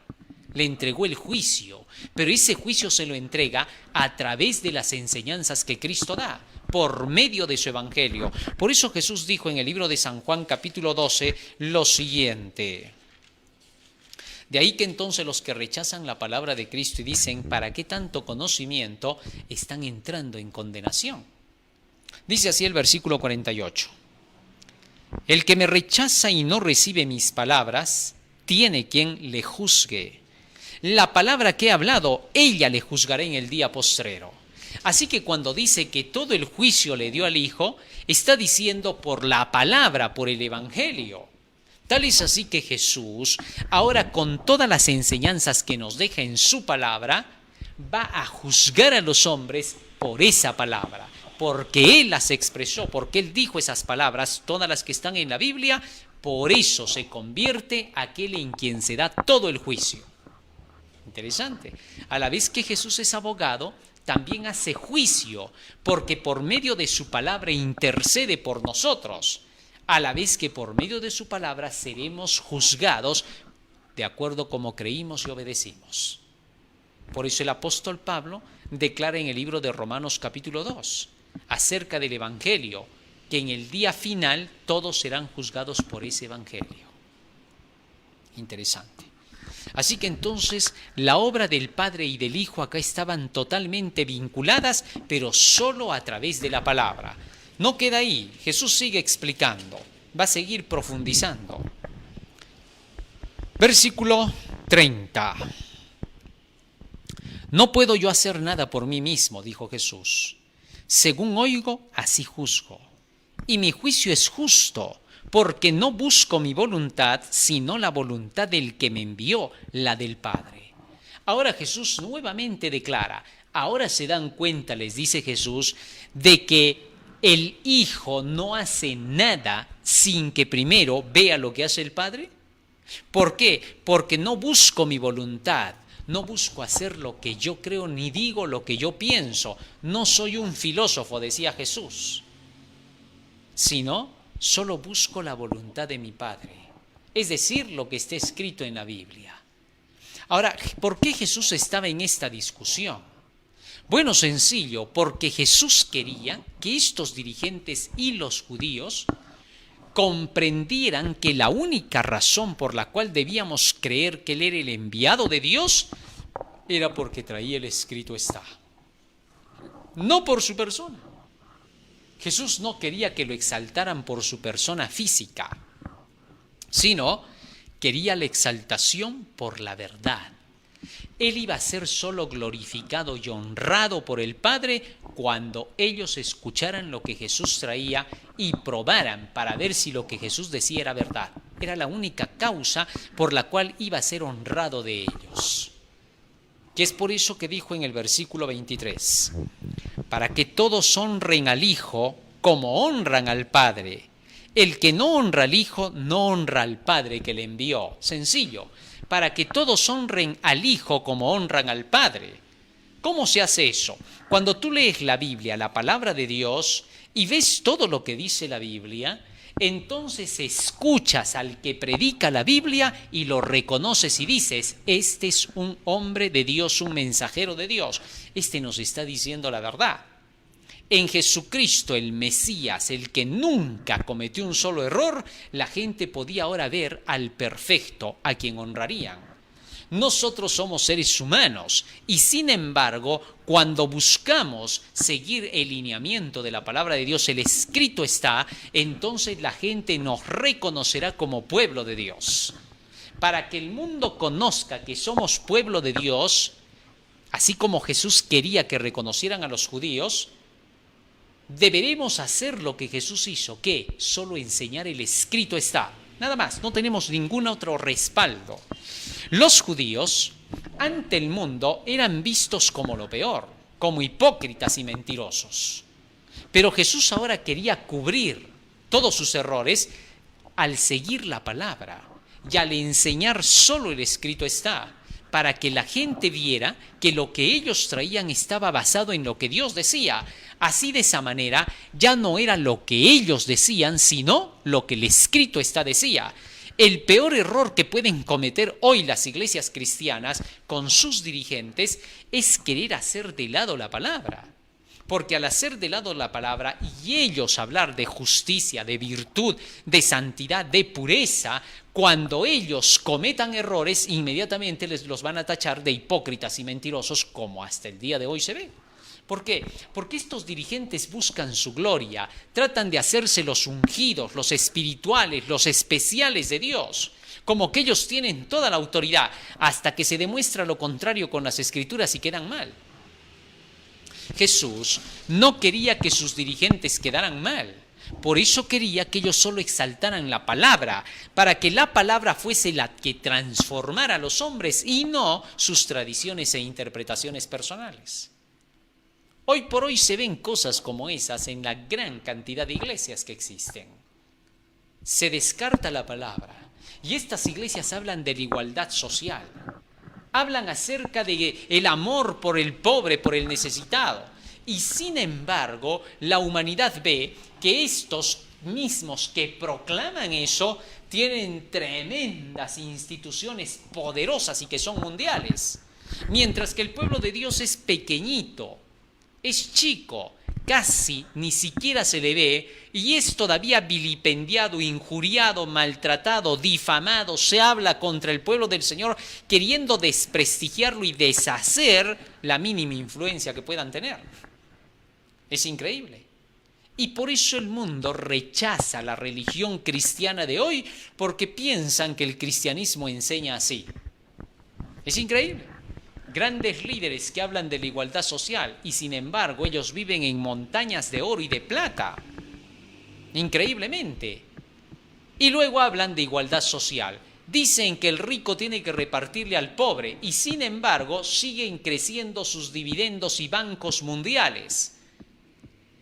Le entregó el juicio, pero ese juicio se lo entrega a través de las enseñanzas que Cristo da, por medio de su evangelio. Por eso Jesús dijo en el libro de San Juan capítulo 12 lo siguiente. De ahí que entonces los que rechazan la palabra de Cristo y dicen, ¿para qué tanto conocimiento?, están entrando en condenación. Dice así el versículo 48. El que me rechaza y no recibe mis palabras, tiene quien le juzgue. La palabra que he hablado, ella le juzgará en el día postrero. Así que cuando dice que todo el juicio le dio al Hijo, está diciendo por la palabra, por el Evangelio. Tal es así que Jesús, ahora con todas las enseñanzas que nos deja en su palabra, va a juzgar a los hombres por esa palabra, porque Él las expresó, porque Él dijo esas palabras, todas las que están en la Biblia, por eso se convierte aquel en quien se da todo el juicio. Interesante. A la vez que Jesús es abogado, también hace juicio, porque por medio de su palabra intercede por nosotros, a la vez que por medio de su palabra seremos juzgados de acuerdo como creímos y obedecimos. Por eso el apóstol Pablo declara en el libro de Romanos capítulo 2, acerca del Evangelio, que en el día final todos serán juzgados por ese Evangelio. Interesante. Así que entonces la obra del Padre y del Hijo acá estaban totalmente vinculadas, pero solo a través de la palabra. No queda ahí, Jesús sigue explicando, va a seguir profundizando. Versículo 30. No puedo yo hacer nada por mí mismo, dijo Jesús. Según oigo, así juzgo. Y mi juicio es justo, porque no busco mi voluntad, sino la voluntad del que me envió, la del Padre. Ahora Jesús nuevamente declara, ahora se dan cuenta, les dice Jesús, de que el Hijo no hace nada sin que primero vea lo que hace el Padre. ¿Por qué? Porque no busco mi voluntad, no busco hacer lo que yo creo ni digo lo que yo pienso. No soy un filósofo, decía Jesús, sino solo busco la voluntad de mi Padre, es decir, lo que está escrito en la Biblia. Ahora, ¿por qué Jesús estaba en esta discusión? Bueno, sencillo, porque Jesús quería que estos dirigentes y los judíos comprendieran que la única razón por la cual debíamos creer que Él era el enviado de Dios era porque traía el escrito está, no por su persona. Jesús no quería que lo exaltaran por su persona física, sino quería la exaltación por la verdad. Él iba a ser solo glorificado y honrado por el Padre cuando ellos escucharan lo que Jesús traía y probaran para ver si lo que Jesús decía era verdad. Era la única causa por la cual iba a ser honrado de ellos. Que es por eso que dijo en el versículo 23, para que todos honren al Hijo como honran al Padre. El que no honra al Hijo, no honra al Padre que le envió. Sencillo, para que todos honren al Hijo como honran al Padre. ¿Cómo se hace eso? Cuando tú lees la Biblia, la palabra de Dios, y ves todo lo que dice la Biblia, entonces escuchas al que predica la Biblia y lo reconoces y dices, este es un hombre de Dios, un mensajero de Dios. Este nos está diciendo la verdad. En Jesucristo, el Mesías, el que nunca cometió un solo error, la gente podía ahora ver al perfecto, a quien honrarían. Nosotros somos seres humanos y sin embargo, cuando buscamos seguir el lineamiento de la palabra de Dios, el escrito está, entonces la gente nos reconocerá como pueblo de Dios. Para que el mundo conozca que somos pueblo de Dios, así como Jesús quería que reconocieran a los judíos, deberemos hacer lo que Jesús hizo, que solo enseñar el escrito está. Nada más, no tenemos ningún otro respaldo. Los judíos, ante el mundo, eran vistos como lo peor, como hipócritas y mentirosos. Pero Jesús ahora quería cubrir todos sus errores al seguir la palabra y al enseñar solo el escrito está, para que la gente viera que lo que ellos traían estaba basado en lo que Dios decía. Así, de esa manera, ya no era lo que ellos decían, sino lo que el escrito está decía. El peor error que pueden cometer hoy las iglesias cristianas con sus dirigentes es querer hacer de lado la palabra. Porque al hacer de lado la palabra y ellos hablar de justicia, de virtud, de santidad, de pureza, cuando ellos cometan errores, inmediatamente les los van a tachar de hipócritas y mentirosos, como hasta el día de hoy se ve. ¿Por qué? Porque estos dirigentes buscan su gloria, tratan de hacerse los ungidos, los espirituales, los especiales de Dios, como que ellos tienen toda la autoridad, hasta que se demuestra lo contrario con las Escrituras y quedan mal. Jesús no quería que sus dirigentes quedaran mal, por eso quería que ellos solo exaltaran la palabra, para que la palabra fuese la que transformara a los hombres y no sus tradiciones e interpretaciones personales. Hoy por hoy se ven cosas como esas en la gran cantidad de iglesias que existen. Se descarta la palabra y estas iglesias hablan de la igualdad social. Hablan acerca de el amor por el pobre, por el necesitado. Y sin embargo, la humanidad ve que estos mismos que proclaman eso tienen tremendas instituciones poderosas y que son mundiales. Mientras que el pueblo de Dios es pequeñito, es chico, casi ni siquiera se le ve y es todavía vilipendiado, injuriado, maltratado, difamado. Se habla contra el pueblo del Señor queriendo desprestigiarlo y deshacer la mínima influencia que puedan tener. Es increíble. Y por eso el mundo rechaza la religión cristiana de hoy porque piensan que el cristianismo enseña así. Es increíble. Grandes líderes que hablan de la igualdad social y sin embargo ellos viven en montañas de oro y de plata, increíblemente. Y luego hablan de igualdad social. Dicen que el rico tiene que repartirle al pobre y sin embargo siguen creciendo sus dividendos y bancos mundiales.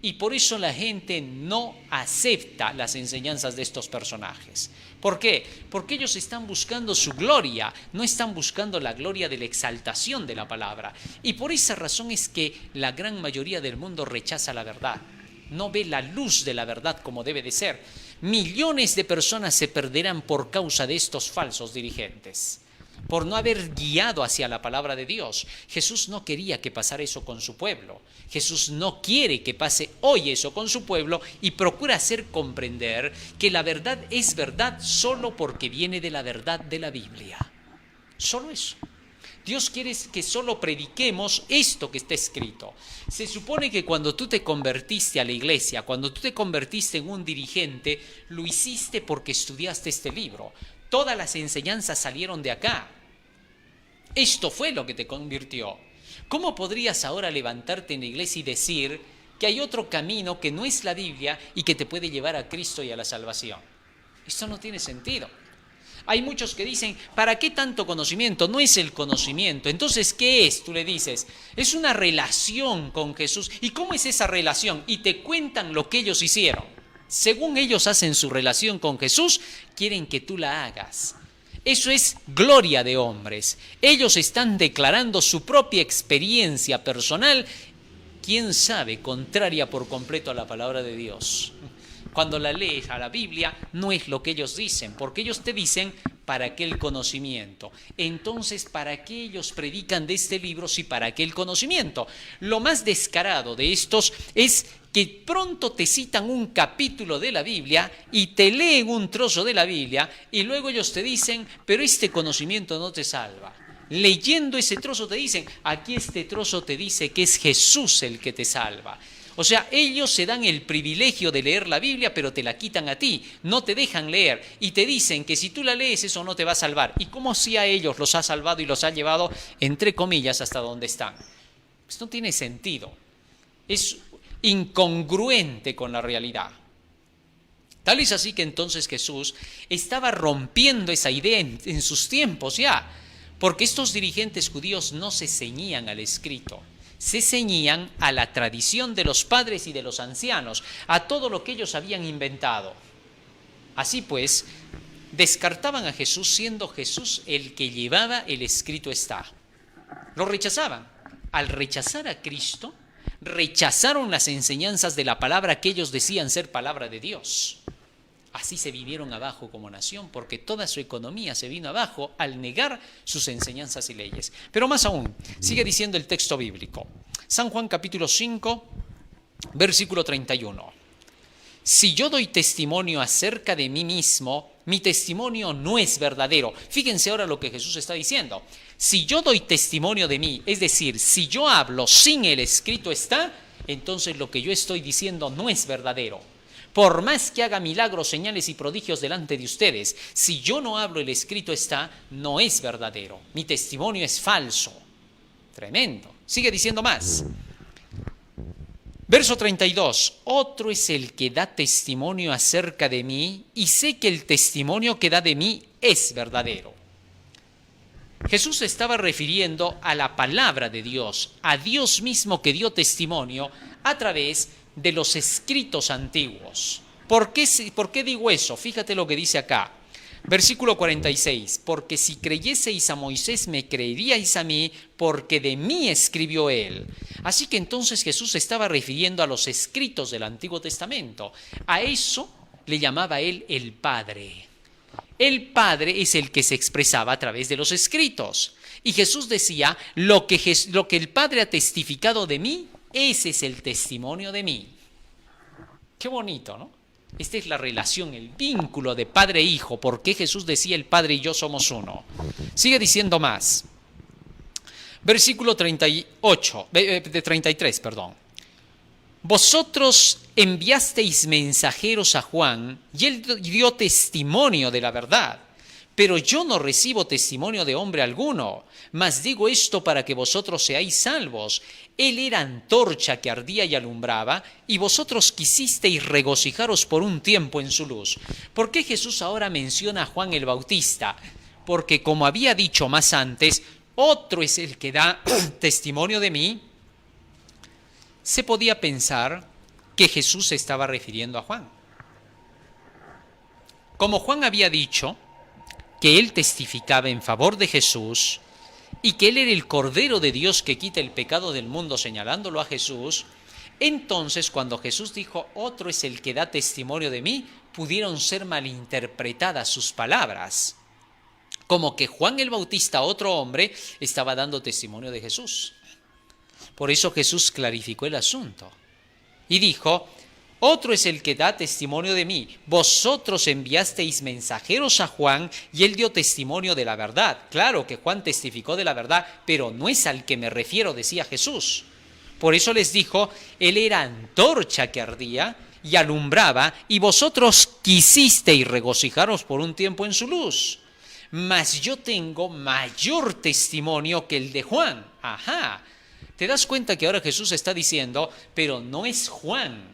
Y por eso la gente no acepta las enseñanzas de estos personajes. ¿Por qué? Porque ellos están buscando su gloria, no están buscando la gloria de la exaltación de la palabra. Y por esa razón es que la gran mayoría del mundo rechaza la verdad. No ve la luz de la verdad como debe de ser. Millones de personas se perderán por causa de estos falsos dirigentes, por no haber guiado hacia la palabra de Dios. Jesús no quería que pasara eso con su pueblo. Jesús no quiere que pase hoy eso con su pueblo y procura hacer comprender que la verdad es verdad solo porque viene de la verdad de la Biblia. Solo eso. Dios quiere que solo prediquemos esto que está escrito. Se supone que cuando tú te convertiste a la iglesia, cuando tú te convertiste en un dirigente, lo hiciste porque estudiaste este libro. Todas las enseñanzas salieron de acá. Esto fue lo que te convirtió. ¿Cómo podrías ahora levantarte en la iglesia y decir que hay otro camino que no es la Biblia y que te puede llevar a Cristo y a la salvación? Esto no tiene sentido. Hay muchos que dicen, ¿para qué tanto conocimiento? No es el conocimiento. Entonces, ¿qué es? Tú le dices, es una relación con Jesús. ¿Y cómo es esa relación? Y te cuentan lo que ellos hicieron. Según ellos hacen su relación con Jesús, quieren que tú la hagas. Eso es gloria de hombres. Ellos están declarando su propia experiencia personal, quién sabe, contraria por completo a la palabra de Dios. Cuando la lees a la Biblia, no es lo que ellos dicen, porque ellos te dicen, ¿para qué el conocimiento? Entonces, ¿para qué ellos predican de este libro si para qué el conocimiento? Lo más descarado de estos es que pronto te citan un capítulo de la Biblia y te leen un trozo de la Biblia y luego ellos te dicen, pero este conocimiento no te salva. leyendo ese trozo te dicen, aquí este trozo te dice que es Jesús el que te salva. O sea, ellos se dan el privilegio de leer la Biblia, pero te la quitan a ti, no te dejan leer y te dicen que si tú la lees eso no te va a salvar. ¿Y cómo si a ellos los ha salvado y los ha llevado, entre comillas, hasta donde están? Pues no tiene sentido, es incongruente con la realidad. Tal es así que entonces Jesús estaba rompiendo esa idea en sus tiempos ya, porque estos dirigentes judíos no se ceñían al escrito. Se ceñían a la tradición de los padres y de los ancianos, a todo lo que ellos habían inventado. Así pues, descartaban a Jesús siendo Jesús el que llevaba el escrito está. Lo rechazaban. Al rechazar a Cristo, rechazaron las enseñanzas de la palabra que ellos decían ser palabra de Dios. Así se vinieron abajo como nación, porque toda su economía se vino abajo al negar sus enseñanzas y leyes. Pero más aún, sigue diciendo el texto bíblico. San Juan capítulo 5, versículo 31. Si yo doy testimonio acerca de mí mismo, mi testimonio no es verdadero. Fíjense ahora lo que Jesús está diciendo. Si yo doy testimonio de mí, es decir, si yo hablo sin el escrito está, entonces lo que yo estoy diciendo no es verdadero. Por más que haga milagros, señales y prodigios delante de ustedes, si yo no hablo el escrito está, no es verdadero. Mi testimonio es falso. Tremendo. Sigue diciendo más. Verso 32. Otro es el que da testimonio acerca de mí y sé que el testimonio que da de mí es verdadero. Jesús se estaba refiriendo a la palabra de Dios, a Dios mismo que dio testimonio a través de los escritos antiguos. ¿Por qué digo eso? Fíjate lo que dice acá. Versículo 46. Porque si creyeseis a Moisés, me creeríais a mí, porque de mí escribió él. Así que entonces Jesús se estaba refiriendo a los escritos del Antiguo Testamento. A eso le llamaba él el Padre. El Padre es el que se expresaba a través de los escritos. Y Jesús decía, lo que el Padre ha testificado de mí, ese es el testimonio de mí. Qué bonito, ¿no? Esta es la relación, el vínculo de padre e hijo. ¿Por qué Jesús decía el Padre y yo somos uno? Sigue diciendo más. Versículo 33. Vosotros enviasteis mensajeros a Juan y él dio testimonio de la verdad. Pero yo no recibo testimonio de hombre alguno, mas digo esto para que vosotros seáis salvos. Él era antorcha que ardía y alumbraba, y vosotros quisisteis regocijaros por un tiempo en su luz. ¿Por qué Jesús ahora menciona a Juan el Bautista? Porque como había dicho más antes, otro es el que da testimonio de mí. Se podía pensar que Jesús se estaba refiriendo a Juan. Como Juan había dicho que él testificaba en favor de Jesús y que él era el Cordero de Dios que quita el pecado del mundo, señalándolo a Jesús, entonces cuando Jesús dijo, otro es el que da testimonio de mí, pudieron ser malinterpretadas sus palabras, como que Juan el Bautista, otro hombre, estaba dando testimonio de Jesús. Por eso Jesús clarificó el asunto y dijo, otro es el que da testimonio de mí. Vosotros enviasteis mensajeros a Juan y él dio testimonio de la verdad. Claro que Juan testificó de la verdad, pero no es al que me refiero, decía Jesús. Por eso les dijo, él era antorcha que ardía y alumbraba, y vosotros quisisteis regocijaros por un tiempo en su luz. Mas yo tengo mayor testimonio que el de Juan. Ajá. ¿Te das cuenta que ahora Jesús está diciendo, pero no es Juan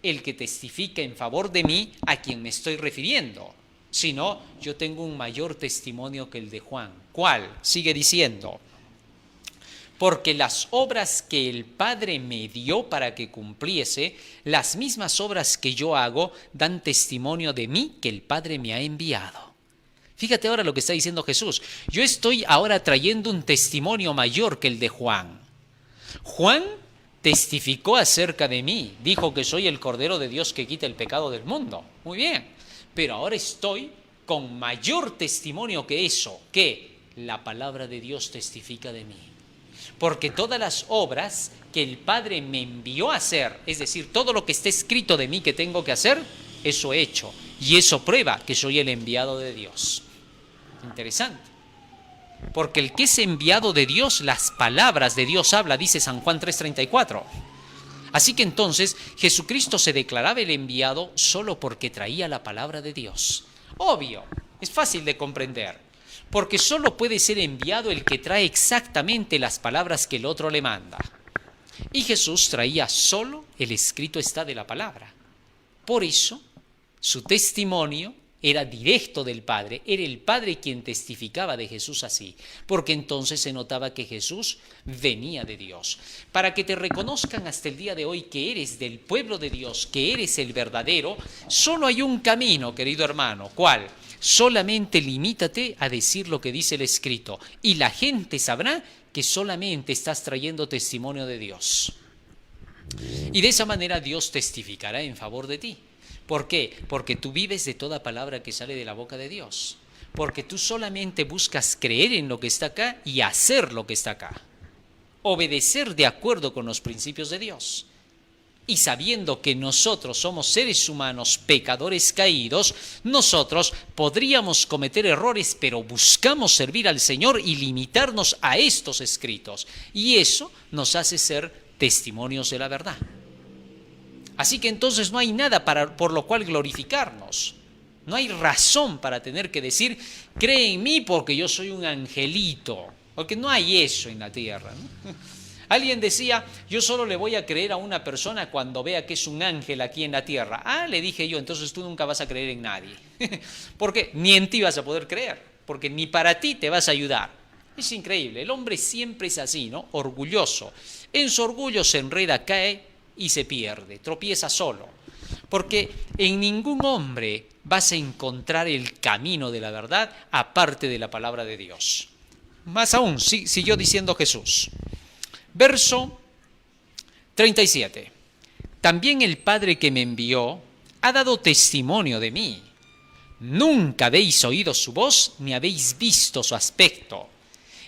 el que testifica en favor de mí a quien me estoy refiriendo, sino yo tengo un mayor testimonio que el de Juan? ¿Cuál? Sigue diciendo, porque las obras que el Padre me dio para que cumpliese, las mismas obras que yo hago, dan testimonio de mí que el Padre me ha enviado. Fíjate ahora lo que está diciendo Jesús. Yo estoy ahora trayendo un testimonio mayor que el de Juan. Juan testificó acerca de mí, dijo que soy el Cordero de Dios que quita el pecado del mundo. Muy bien, pero ahora estoy con mayor testimonio que eso, que la palabra de Dios testifica de mí. Porque todas las obras que el Padre me envió a hacer, es decir, todo lo que está escrito de mí que tengo que hacer, eso he hecho. Y eso prueba que soy el enviado de Dios. Interesante. Porque el que es enviado de Dios, las palabras de Dios habla, dice San Juan 3:34. Así que entonces Jesucristo se declaraba el enviado solo porque traía la palabra de Dios. Obvio, es fácil de comprender, porque solo puede ser enviado el que trae exactamente las palabras que el otro le manda. Y Jesús traía solo el escrito está de la palabra. Por eso, su testimonio era directo del Padre, era el Padre quien testificaba de Jesús así, porque entonces se notaba que Jesús venía de Dios. Para que te reconozcan hasta el día de hoy que eres del pueblo de Dios, que eres el verdadero, solo hay un camino, querido hermano. ¿Cuál? Solamente limítate a decir lo que dice el escrito y la gente sabrá que solamente estás trayendo testimonio de Dios. Y de esa manera Dios testificará en favor de ti. ¿Por qué? Porque tú vives de toda palabra que sale de la boca de Dios. Porque tú solamente buscas creer en lo que está acá y hacer lo que está acá. Obedecer de acuerdo con los principios de Dios. Y sabiendo que nosotros somos seres humanos pecadores caídos, nosotros podríamos cometer errores, pero buscamos servir al Señor y limitarnos a estos escritos. Y eso nos hace ser testimonios de la verdad. Así que entonces no hay nada por lo cual glorificarnos. No hay razón para tener que decir, cree en mí porque yo soy un angelito. Porque no hay eso en la tierra, ¿no? Alguien decía, yo solo le voy a creer a una persona cuando vea que es un ángel aquí en la tierra. Ah, le dije yo, entonces tú nunca vas a creer en nadie. Porque ni en ti vas a poder creer, porque ni para ti te vas a ayudar. Es increíble, el hombre siempre es así, ¿no? Orgulloso. En su orgullo se enreda, cae y se pierde, tropieza solo. Porque en ningún hombre vas a encontrar el camino de la verdad aparte de la palabra de Dios. Más aún, siguió diciendo Jesús. Verso 37. También el Padre que me envió ha dado testimonio de mí. Nunca habéis oído su voz, ni habéis visto su aspecto,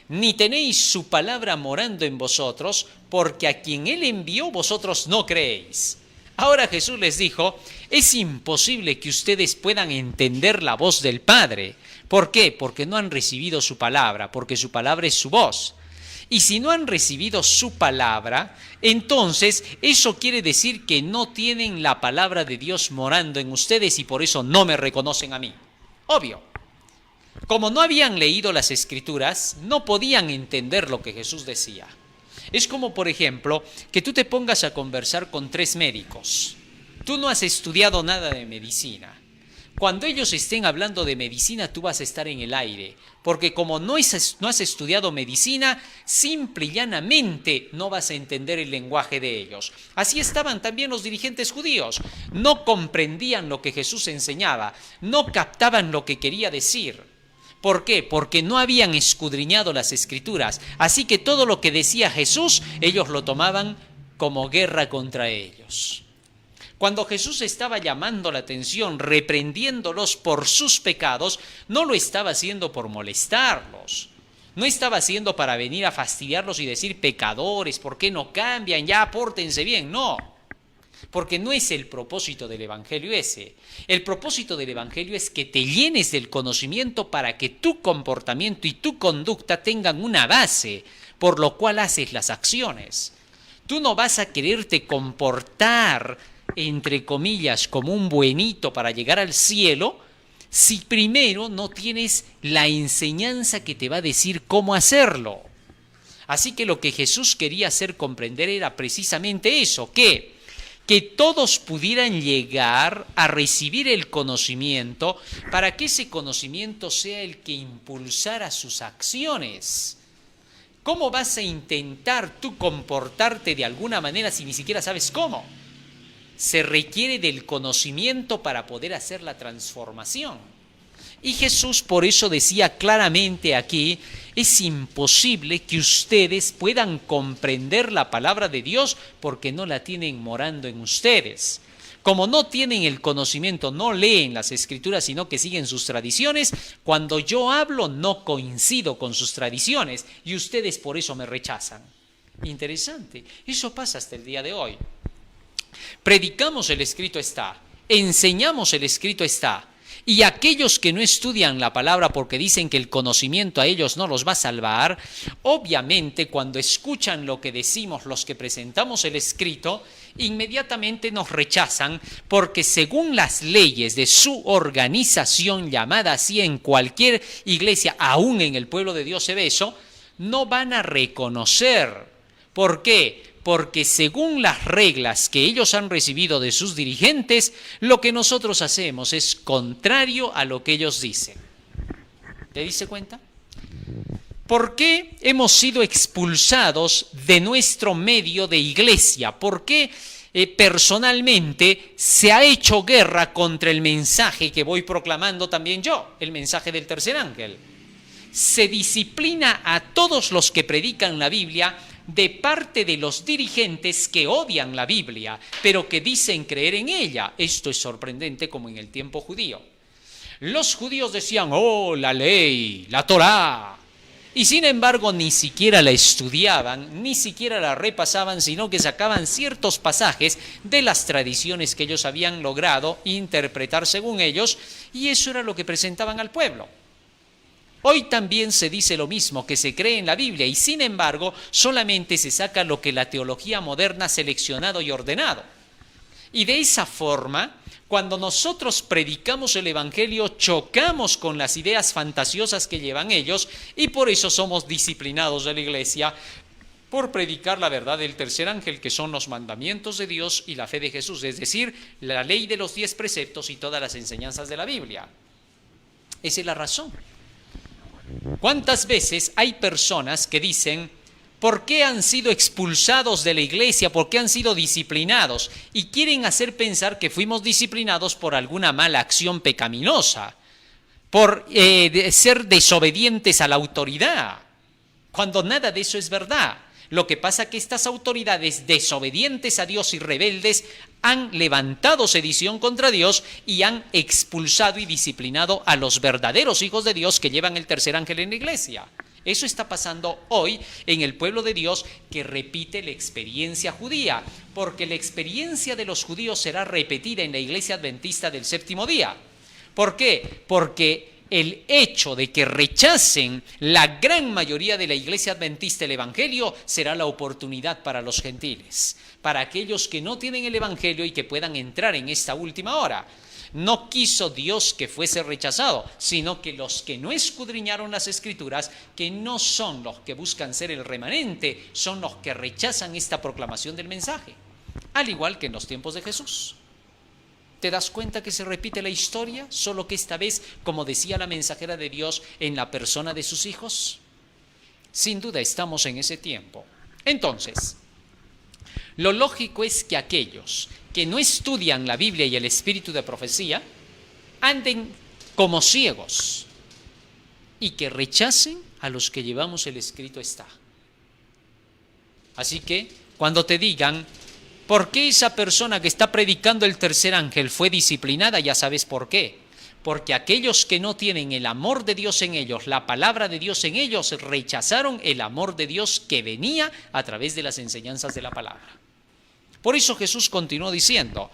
ni tenéis su palabra morando en vosotros, porque a quien él envió vosotros no creéis. Ahora Jesús les dijo, es imposible que ustedes puedan entender la voz del Padre. ¿Por qué? Porque no han recibido su palabra, porque su palabra es su voz. Y si no han recibido su palabra, entonces eso quiere decir que no tienen la palabra de Dios morando en ustedes y por eso no me reconocen a mí. Obvio. Como no habían leído las Escrituras, no podían entender lo que Jesús decía. Es como, por ejemplo, que tú te pongas a conversar con 3 médicos. Tú no has estudiado nada de medicina. Cuando ellos estén hablando de medicina, tú vas a estar en el aire, porque como no has estudiado medicina, simple y llanamente no vas a entender el lenguaje de ellos. Así estaban también los dirigentes judíos. No comprendían lo que Jesús enseñaba, no captaban lo que quería decir. ¿Por qué? Porque no habían escudriñado las Escrituras. Así que todo lo que decía Jesús, ellos lo tomaban como guerra contra ellos. Cuando Jesús estaba llamando la atención, reprendiéndolos por sus pecados, no lo estaba haciendo por molestarlos. No estaba haciendo para venir a fastidiarlos y decir, pecadores, ¿por qué no cambian? Ya, pórtense bien. No, porque no es el propósito del Evangelio ese. El propósito del Evangelio es que te llenes del conocimiento para que tu comportamiento y tu conducta tengan una base, por lo cual haces las acciones. Tú no vas a quererte comportar entre comillas, como un buenito para llegar al cielo, si primero no tienes la enseñanza que te va a decir cómo hacerlo. Así que lo que Jesús quería hacer comprender era precisamente eso, que todos pudieran llegar a recibir el conocimiento para que ese conocimiento sea el que impulsara sus acciones. ¿Cómo vas a intentar tú comportarte de alguna manera si ni siquiera sabes cómo? Se requiere del conocimiento para poder hacer la transformación. Y Jesús por eso decía claramente aquí, es imposible que ustedes puedan comprender la palabra de Dios porque no la tienen morando en ustedes. Como no tienen el conocimiento, no leen las Escrituras, sino que siguen sus tradiciones, cuando yo hablo no coincido con sus tradiciones y ustedes por eso me rechazan. Interesante, eso pasa hasta el día de hoy. Predicamos el escrito está, enseñamos el escrito está, Y aquellos que no estudian la palabra porque dicen que el conocimiento a ellos no los va a salvar, obviamente cuando escuchan lo que decimos los que presentamos el escrito, inmediatamente nos rechazan porque según las leyes de su organización llamada así en cualquier iglesia, aún en el pueblo de Dios se ve eso, no van a reconocer. ¿Por qué? Porque según las reglas que ellos han recibido de sus dirigentes, lo que nosotros hacemos es contrario a lo que ellos dicen. ¿Te diste cuenta? ¿Por qué hemos sido expulsados de nuestro medio de iglesia? ¿Por qué personalmente se ha hecho guerra contra el mensaje que voy proclamando también yo, el mensaje del tercer ángel? Se disciplina a todos los que predican la Biblia de parte de los dirigentes que odian la Biblia, pero que dicen creer en ella. Esto es sorprendente como en el tiempo judío. Los judíos decían, oh, la ley, la Torá, y sin embargo ni siquiera la estudiaban, ni siquiera la repasaban, sino que sacaban ciertos pasajes de las tradiciones que ellos habían logrado interpretar según ellos, y eso era lo que presentaban al pueblo. Hoy también se dice lo mismo, que se cree en la Biblia y sin embargo solamente se saca lo que la teología moderna ha seleccionado y ordenado. Y de esa forma, cuando nosotros predicamos el Evangelio, chocamos con las ideas fantasiosas que llevan ellos y por eso somos disciplinados de la iglesia por predicar la verdad del tercer ángel, que son los mandamientos de Dios y la fe de Jesús, es decir, la ley de los 10 preceptos y todas las enseñanzas de la Biblia. Esa es la razón. ¿Cuántas veces hay personas que dicen, ¿por qué han sido expulsados de la iglesia? ¿Por qué han sido disciplinados? Y quieren hacer pensar que fuimos disciplinados por alguna mala acción pecaminosa, por ser desobedientes a la autoridad, cuando nada de eso es verdad. Lo que pasa es que estas autoridades desobedientes a Dios y rebeldes han levantado sedición contra Dios y han expulsado y disciplinado a los verdaderos hijos de Dios que llevan el tercer ángel en la iglesia. Eso está pasando hoy en el pueblo de Dios, que repite la experiencia judía, porque la experiencia de los judíos será repetida en la iglesia adventista del séptimo día. ¿Por qué? Porque el hecho de que rechacen la gran mayoría de la iglesia adventista el evangelio será la oportunidad para los gentiles, para aquellos que no tienen el evangelio y que puedan entrar en esta última hora. No quiso Dios que fuese rechazado, sino que los que no escudriñaron las Escrituras, que no son los que buscan ser el remanente, son los que rechazan esta proclamación del mensaje, al igual que en los tiempos de Jesús. ¿Te das cuenta que se repite la historia? Solo que esta vez, como decía la mensajera de Dios, en la persona de sus hijos. Sin duda estamos en ese tiempo. Entonces, lo lógico es que aquellos que no estudian la Biblia y el espíritu de profecía anden como ciegos y que rechacen a los que llevamos el escrito está. Así que cuando te digan, ¿por qué esa persona que está predicando el tercer ángel fue disciplinada? Ya sabes por qué. Porque aquellos que no tienen el amor de Dios en ellos, la palabra de Dios en ellos, rechazaron el amor de Dios que venía a través de las enseñanzas de la palabra. Por eso Jesús continuó diciendo,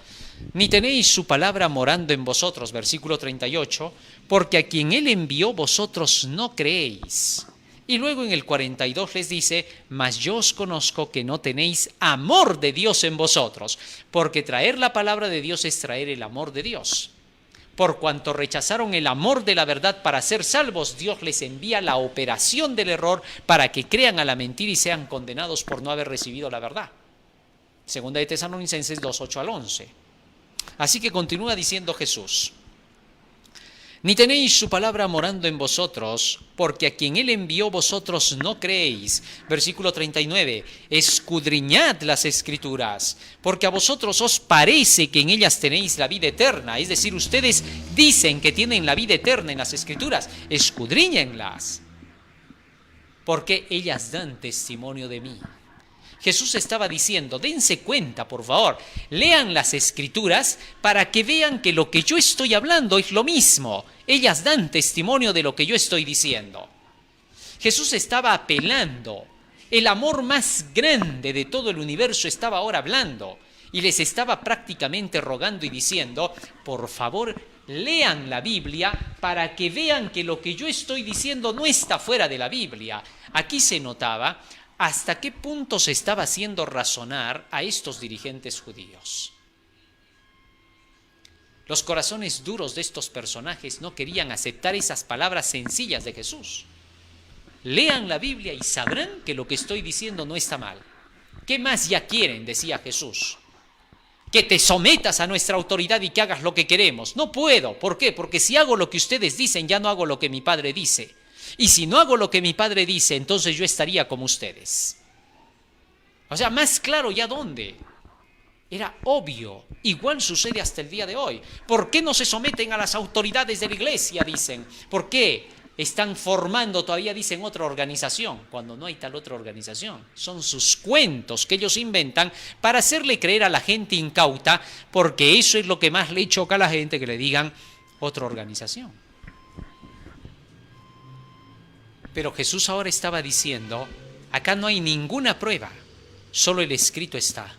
ni tenéis su palabra morando en vosotros, versículo 38, porque a quien Él envió vosotros no creéis. Y luego en el 42 les dice, mas yo os conozco que no tenéis amor de Dios en vosotros, porque traer la palabra de Dios es traer el amor de Dios. Por cuanto rechazaron el amor de la verdad para ser salvos, Dios les envía la operación del error para que crean a la mentira y sean condenados por no haber recibido la verdad. Segunda de Tesalonicenses 2, 8 al 11. Así que continúa diciendo Jesús, ni tenéis su palabra morando en vosotros, porque a quien Él envió vosotros no creéis. Versículo 39, escudriñad las Escrituras, porque a vosotros os parece que en ellas tenéis la vida eterna. Es decir, ustedes dicen que tienen la vida eterna en las Escrituras, escudriñenlas, porque ellas dan testimonio de mí. Jesús estaba diciendo, dense cuenta, por favor, lean las Escrituras para que vean que lo que yo estoy hablando es lo mismo. Ellas dan testimonio de lo que yo estoy diciendo. Jesús estaba apelando. El amor más grande de todo el universo estaba ahora hablando y les estaba prácticamente rogando y diciendo, por favor, lean la Biblia para que vean que lo que yo estoy diciendo no está fuera de la Biblia. Aquí se notaba hasta qué punto se estaba haciendo razonar a estos dirigentes judíos. Los corazones duros de estos personajes no querían aceptar esas palabras sencillas de Jesús. Lean la Biblia y sabrán que lo que estoy diciendo no está mal. ¿Qué más ya quieren?, decía Jesús. Que te sometas a nuestra autoridad y que hagas lo que queremos. No puedo. ¿Por qué? Porque si hago lo que ustedes dicen, ya no hago lo que mi Padre dice. Y si no hago lo que mi Padre dice, entonces yo estaría como ustedes. O sea, más claro ya dónde. Era obvio. Igual sucede hasta el día de hoy. ¿Por qué no se someten a las autoridades de la iglesia? Dicen. ¿Por qué están formando, todavía dicen, otra organización? Cuando no hay tal otra organización. Son sus cuentos que ellos inventan para hacerle creer a la gente incauta, porque eso es lo que más le choca a la gente, que le digan otra organización. Pero Jesús ahora estaba diciendo, acá no hay ninguna prueba, solo el escrito está.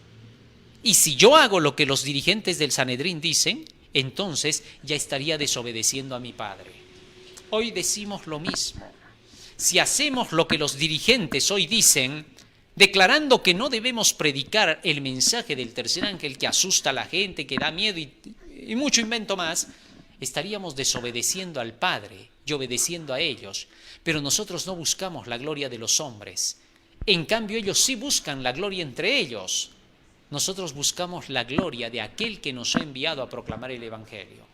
Y si yo hago lo que los dirigentes del Sanedrín dicen, entonces ya estaría desobedeciendo a mi Padre. Hoy decimos lo mismo. Si hacemos lo que los dirigentes hoy dicen, declarando que no debemos predicar el mensaje del tercer ángel que asusta a la gente, que da miedo y mucho invento más, estaríamos desobedeciendo al Padre y obedeciendo a ellos. Pero nosotros no buscamos la gloria de los hombres. En cambio, ellos sí buscan la gloria entre ellos. Nosotros buscamos la gloria de aquel que nos ha enviado a proclamar el Evangelio.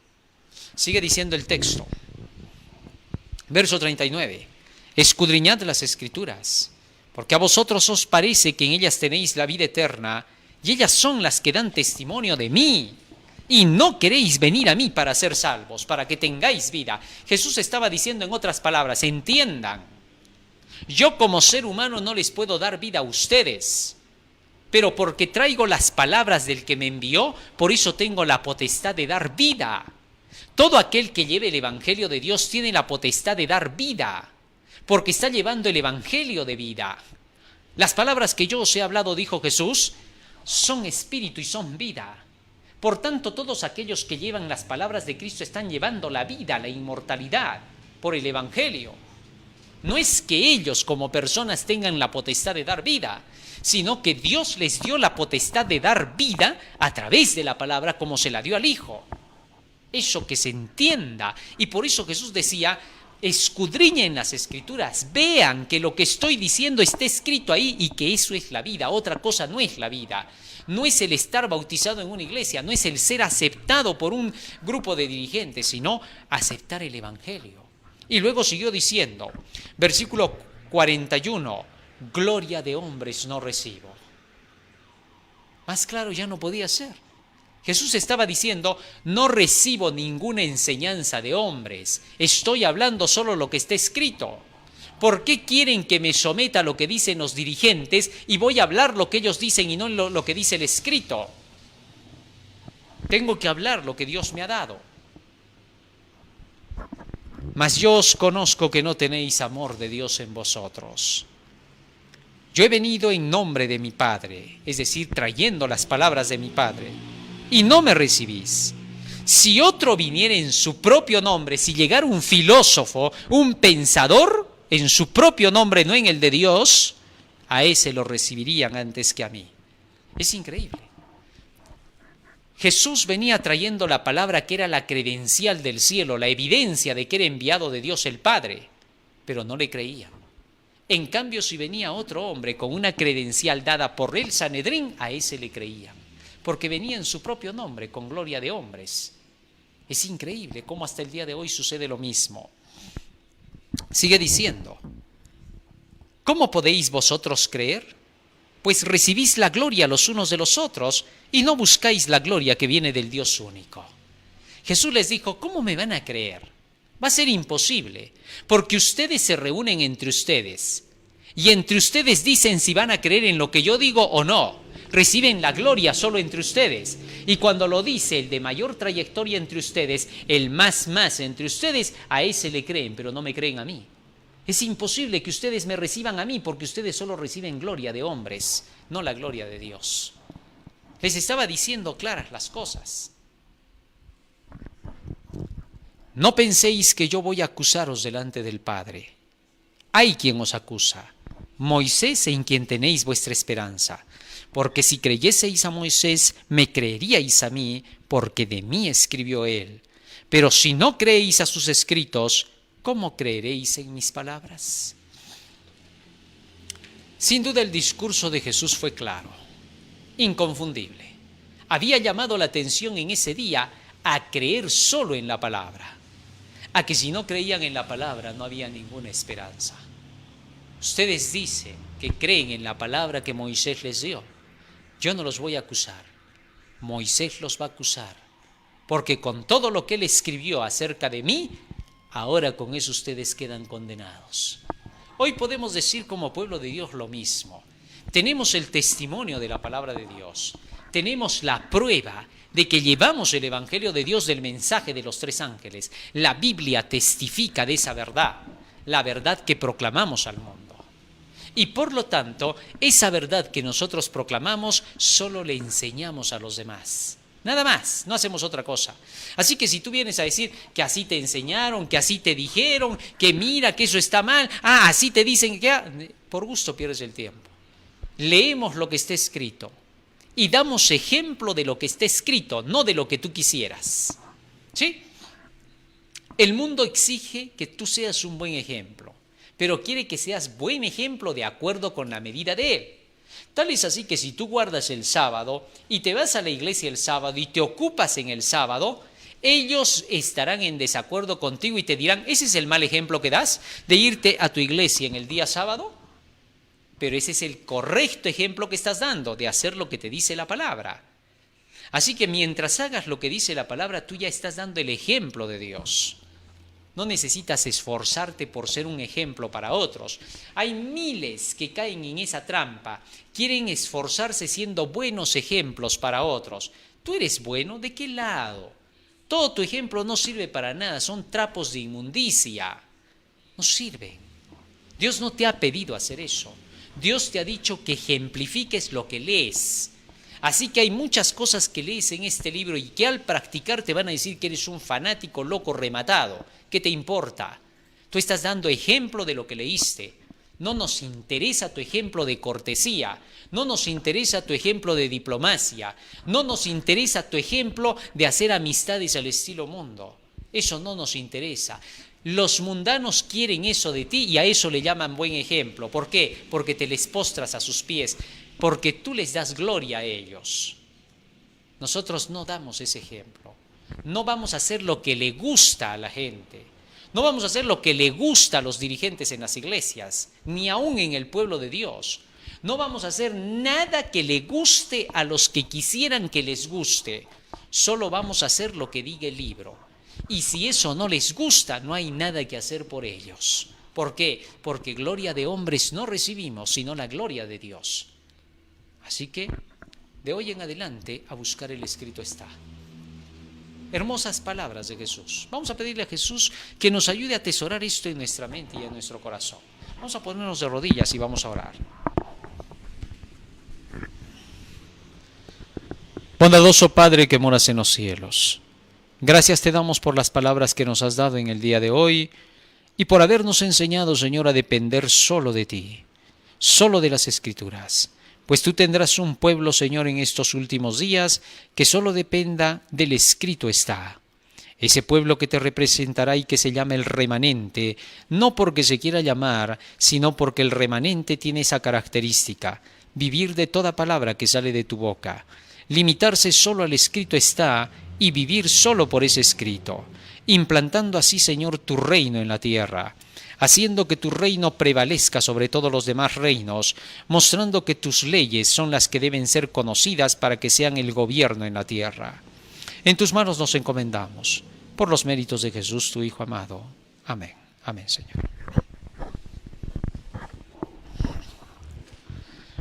Sigue diciendo el texto. Verso 39. Escudriñad las Escrituras, porque a vosotros os parece que en ellas tenéis la vida eterna, y ellas son las que dan testimonio de mí. Y no queréis venir a mí para ser salvos, para que tengáis vida. Jesús estaba diciendo en otras palabras, entiendan, yo como ser humano no les puedo dar vida a ustedes, pero porque traigo las palabras del que me envió, por eso tengo la potestad de dar vida. Todo aquel que lleve el Evangelio de Dios tiene la potestad de dar vida, porque está llevando el Evangelio de vida. Las palabras que yo os he hablado, dijo Jesús, son espíritu y son vida. Por tanto, todos aquellos que llevan las palabras de Cristo están llevando la vida, la inmortalidad, por el Evangelio. No es que ellos como personas tengan la potestad de dar vida, sino que Dios les dio la potestad de dar vida a través de la palabra como se la dio al Hijo. Eso que se entienda. Y por eso Jesús decía, escudriñen las Escrituras, vean que lo que estoy diciendo está escrito ahí y que eso es la vida. Otra cosa no es la vida. No es el estar bautizado en una iglesia, no es el ser aceptado por un grupo de dirigentes, sino aceptar el Evangelio. Y luego siguió diciendo, versículo 41, gloria de hombres no recibo. Más claro ya no podía ser. Jesús estaba diciendo, no recibo ninguna enseñanza de hombres, estoy hablando solo lo que está escrito. ¿Por qué quieren que me someta a lo que dicen los dirigentes y voy a hablar lo que ellos dicen y no lo que dice el escrito? Tengo que hablar lo que Dios me ha dado. Mas yo os conozco que no tenéis amor de Dios en vosotros. Yo he venido en nombre de mi Padre, es decir, trayendo las palabras de mi Padre, y no me recibís. Si otro viniera en su propio nombre, si llegara un filósofo, un pensador, en su propio nombre, no en el de Dios, a ese lo recibirían antes que a mí. Es increíble. Jesús venía trayendo la palabra que era la credencial del cielo, la evidencia de que era enviado de Dios el Padre, pero no le creían. En cambio, si venía otro hombre con una credencial dada por el Sanedrín, a ese le creían, porque venía en su propio nombre, con gloria de hombres. Es increíble cómo hasta el día de hoy sucede lo mismo. Sigue diciendo, ¿cómo podéis vosotros creer? Pues recibís la gloria los unos de los otros y no buscáis la gloria que viene del Dios único. Jesús les dijo, ¿cómo me van a creer? Va a ser imposible, porque ustedes se reúnen entre ustedes y entre ustedes dicen si van a creer en lo que yo digo o no. Reciben la gloria solo entre ustedes. Y cuando lo dice el de mayor trayectoria entre ustedes, el más entre ustedes, a ese le creen, pero no me creen a mí. Es imposible que ustedes me reciban a mí porque ustedes solo reciben gloria de hombres, no la gloria de Dios. Les estaba diciendo claras las cosas. No penséis que yo voy a acusaros delante del Padre. Hay quien os acusa, Moisés en quien tenéis vuestra esperanza. Porque si creyeseis a Moisés, me creeríais a mí, porque de mí escribió él. Pero si no creéis a sus escritos, ¿cómo creeréis en mis palabras? Sin duda el discurso de Jesús fue claro, inconfundible. Había llamado la atención en ese día a creer solo en la palabra, a que si no creían en la palabra no había ninguna esperanza. Ustedes dicen que creen en la palabra que Moisés les dio. Yo no los voy a acusar, Moisés los va a acusar, porque con todo lo que él escribió acerca de mí, ahora con eso ustedes quedan condenados. Hoy podemos decir como pueblo de Dios lo mismo. Tenemos el testimonio de la palabra de Dios, tenemos la prueba de que llevamos el Evangelio de Dios del mensaje de los tres ángeles. La Biblia testifica de esa verdad, la verdad que proclamamos al mundo. Y por lo tanto, esa verdad que nosotros proclamamos, solo le enseñamos a los demás. Nada más, no hacemos otra cosa. Así que si tú vienes a decir que así te enseñaron, que así te dijeron, que mira, que eso está mal, así te dicen que... Por gusto pierdes el tiempo. Leemos lo que está escrito y damos ejemplo de lo que está escrito, no de lo que tú quisieras. ¿Sí? El mundo exige que tú seas un buen ejemplo, pero quiere que seas buen ejemplo de acuerdo con la medida de él. Tal es así que si tú guardas el sábado y te vas a la iglesia el sábado y te ocupas en el sábado, ellos estarán en desacuerdo contigo y te dirán, ¿ese es el mal ejemplo que das de irte a tu iglesia en el día sábado? Pero ese es el correcto ejemplo que estás dando de hacer lo que te dice la palabra. Así que mientras hagas lo que dice la palabra, tú ya estás dando el ejemplo de Dios. No necesitas esforzarte por ser un ejemplo para otros. Hay miles que caen en esa trampa. Quieren esforzarse siendo buenos ejemplos para otros. ¿Tú eres bueno? ¿De qué lado? Todo tu ejemplo no sirve para nada. Son trapos de inmundicia. No sirven. Dios no te ha pedido hacer eso. Dios te ha dicho que ejemplifiques lo que lees. Así que hay muchas cosas que lees en este libro y que al practicar te van a decir que eres un fanático loco rematado. ¿Qué te importa? Tú estás dando ejemplo de lo que leíste. No nos interesa tu ejemplo de cortesía, no nos interesa tu ejemplo de diplomacia, no nos interesa tu ejemplo de hacer amistades al estilo mundo. Eso no nos interesa. Los mundanos quieren eso de ti y a eso le llaman buen ejemplo. ¿Por qué? Porque te les postras a sus pies, porque tú les das gloria a ellos. Nosotros no damos ese ejemplo. No vamos a hacer lo que le gusta a la gente. No vamos a hacer lo que le gusta a los dirigentes en las iglesias, ni aún en el pueblo de Dios. No vamos a hacer nada que le guste a los que quisieran que les guste. Solo vamos a hacer lo que diga el libro. Y si eso no les gusta, no hay nada que hacer por ellos. ¿Por qué? Porque gloria de hombres no recibimos, sino la gloria de Dios. Así que, de hoy en adelante, a buscar el escrito está. Hermosas palabras de Jesús. Vamos a pedirle a Jesús que nos ayude a atesorar esto en nuestra mente y en nuestro corazón. Vamos a ponernos de rodillas y vamos a orar. Bondadoso Padre que moras en los cielos, gracias te damos por las palabras que nos has dado en el día de hoy y por habernos enseñado, Señor, a depender solo de ti, solo de las Escrituras. Pues tú tendrás un pueblo, Señor, en estos últimos días que solo dependa del escrito está. Ese pueblo que te representará y que se llama el remanente, no porque se quiera llamar, sino porque el remanente tiene esa característica, vivir de toda palabra que sale de tu boca, limitarse solo al escrito está y vivir solo por ese escrito, implantando así, Señor, tu reino en la tierra, haciendo que tu reino prevalezca sobre todos los demás reinos, mostrando que tus leyes son las que deben ser conocidas para que sean el gobierno en la tierra. En tus manos nos encomendamos, por los méritos de Jesús, tu Hijo amado. Amén. Amén, Señor.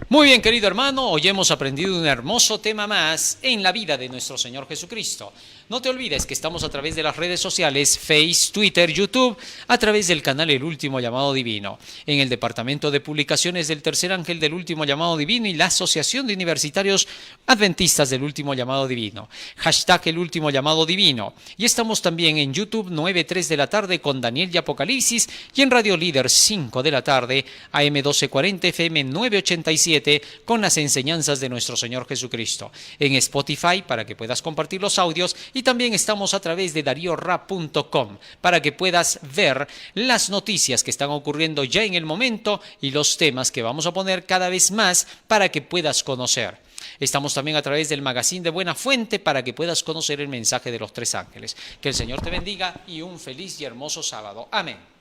Muy bien, querido hermano, hoy hemos aprendido un hermoso tema más en la vida de nuestro Señor Jesucristo. No te olvides que estamos a través de las redes sociales, Face, Twitter, YouTube, a través del canal El Último Llamado Divino, en el Departamento de Publicaciones del Tercer Ángel del Último Llamado Divino y la Asociación de Universitarios Adventistas del Último Llamado Divino. Hashtag El Último Llamado Divino. Y estamos también en YouTube 9:03 de la tarde con Daniel y Apocalipsis y en Radio Líder 5 de la tarde, AM 1240, FM 987 con las enseñanzas de nuestro Señor Jesucristo. En Spotify para que puedas compartir los audios y también estamos a través de dariorap.com para que puedas ver las noticias que están ocurriendo ya en el momento y los temas que vamos a poner cada vez más para que puedas conocer. Estamos también a través del magazine de Buena Fuente para que puedas conocer el mensaje de los tres ángeles. Que el Señor te bendiga y un feliz y hermoso sábado. Amén.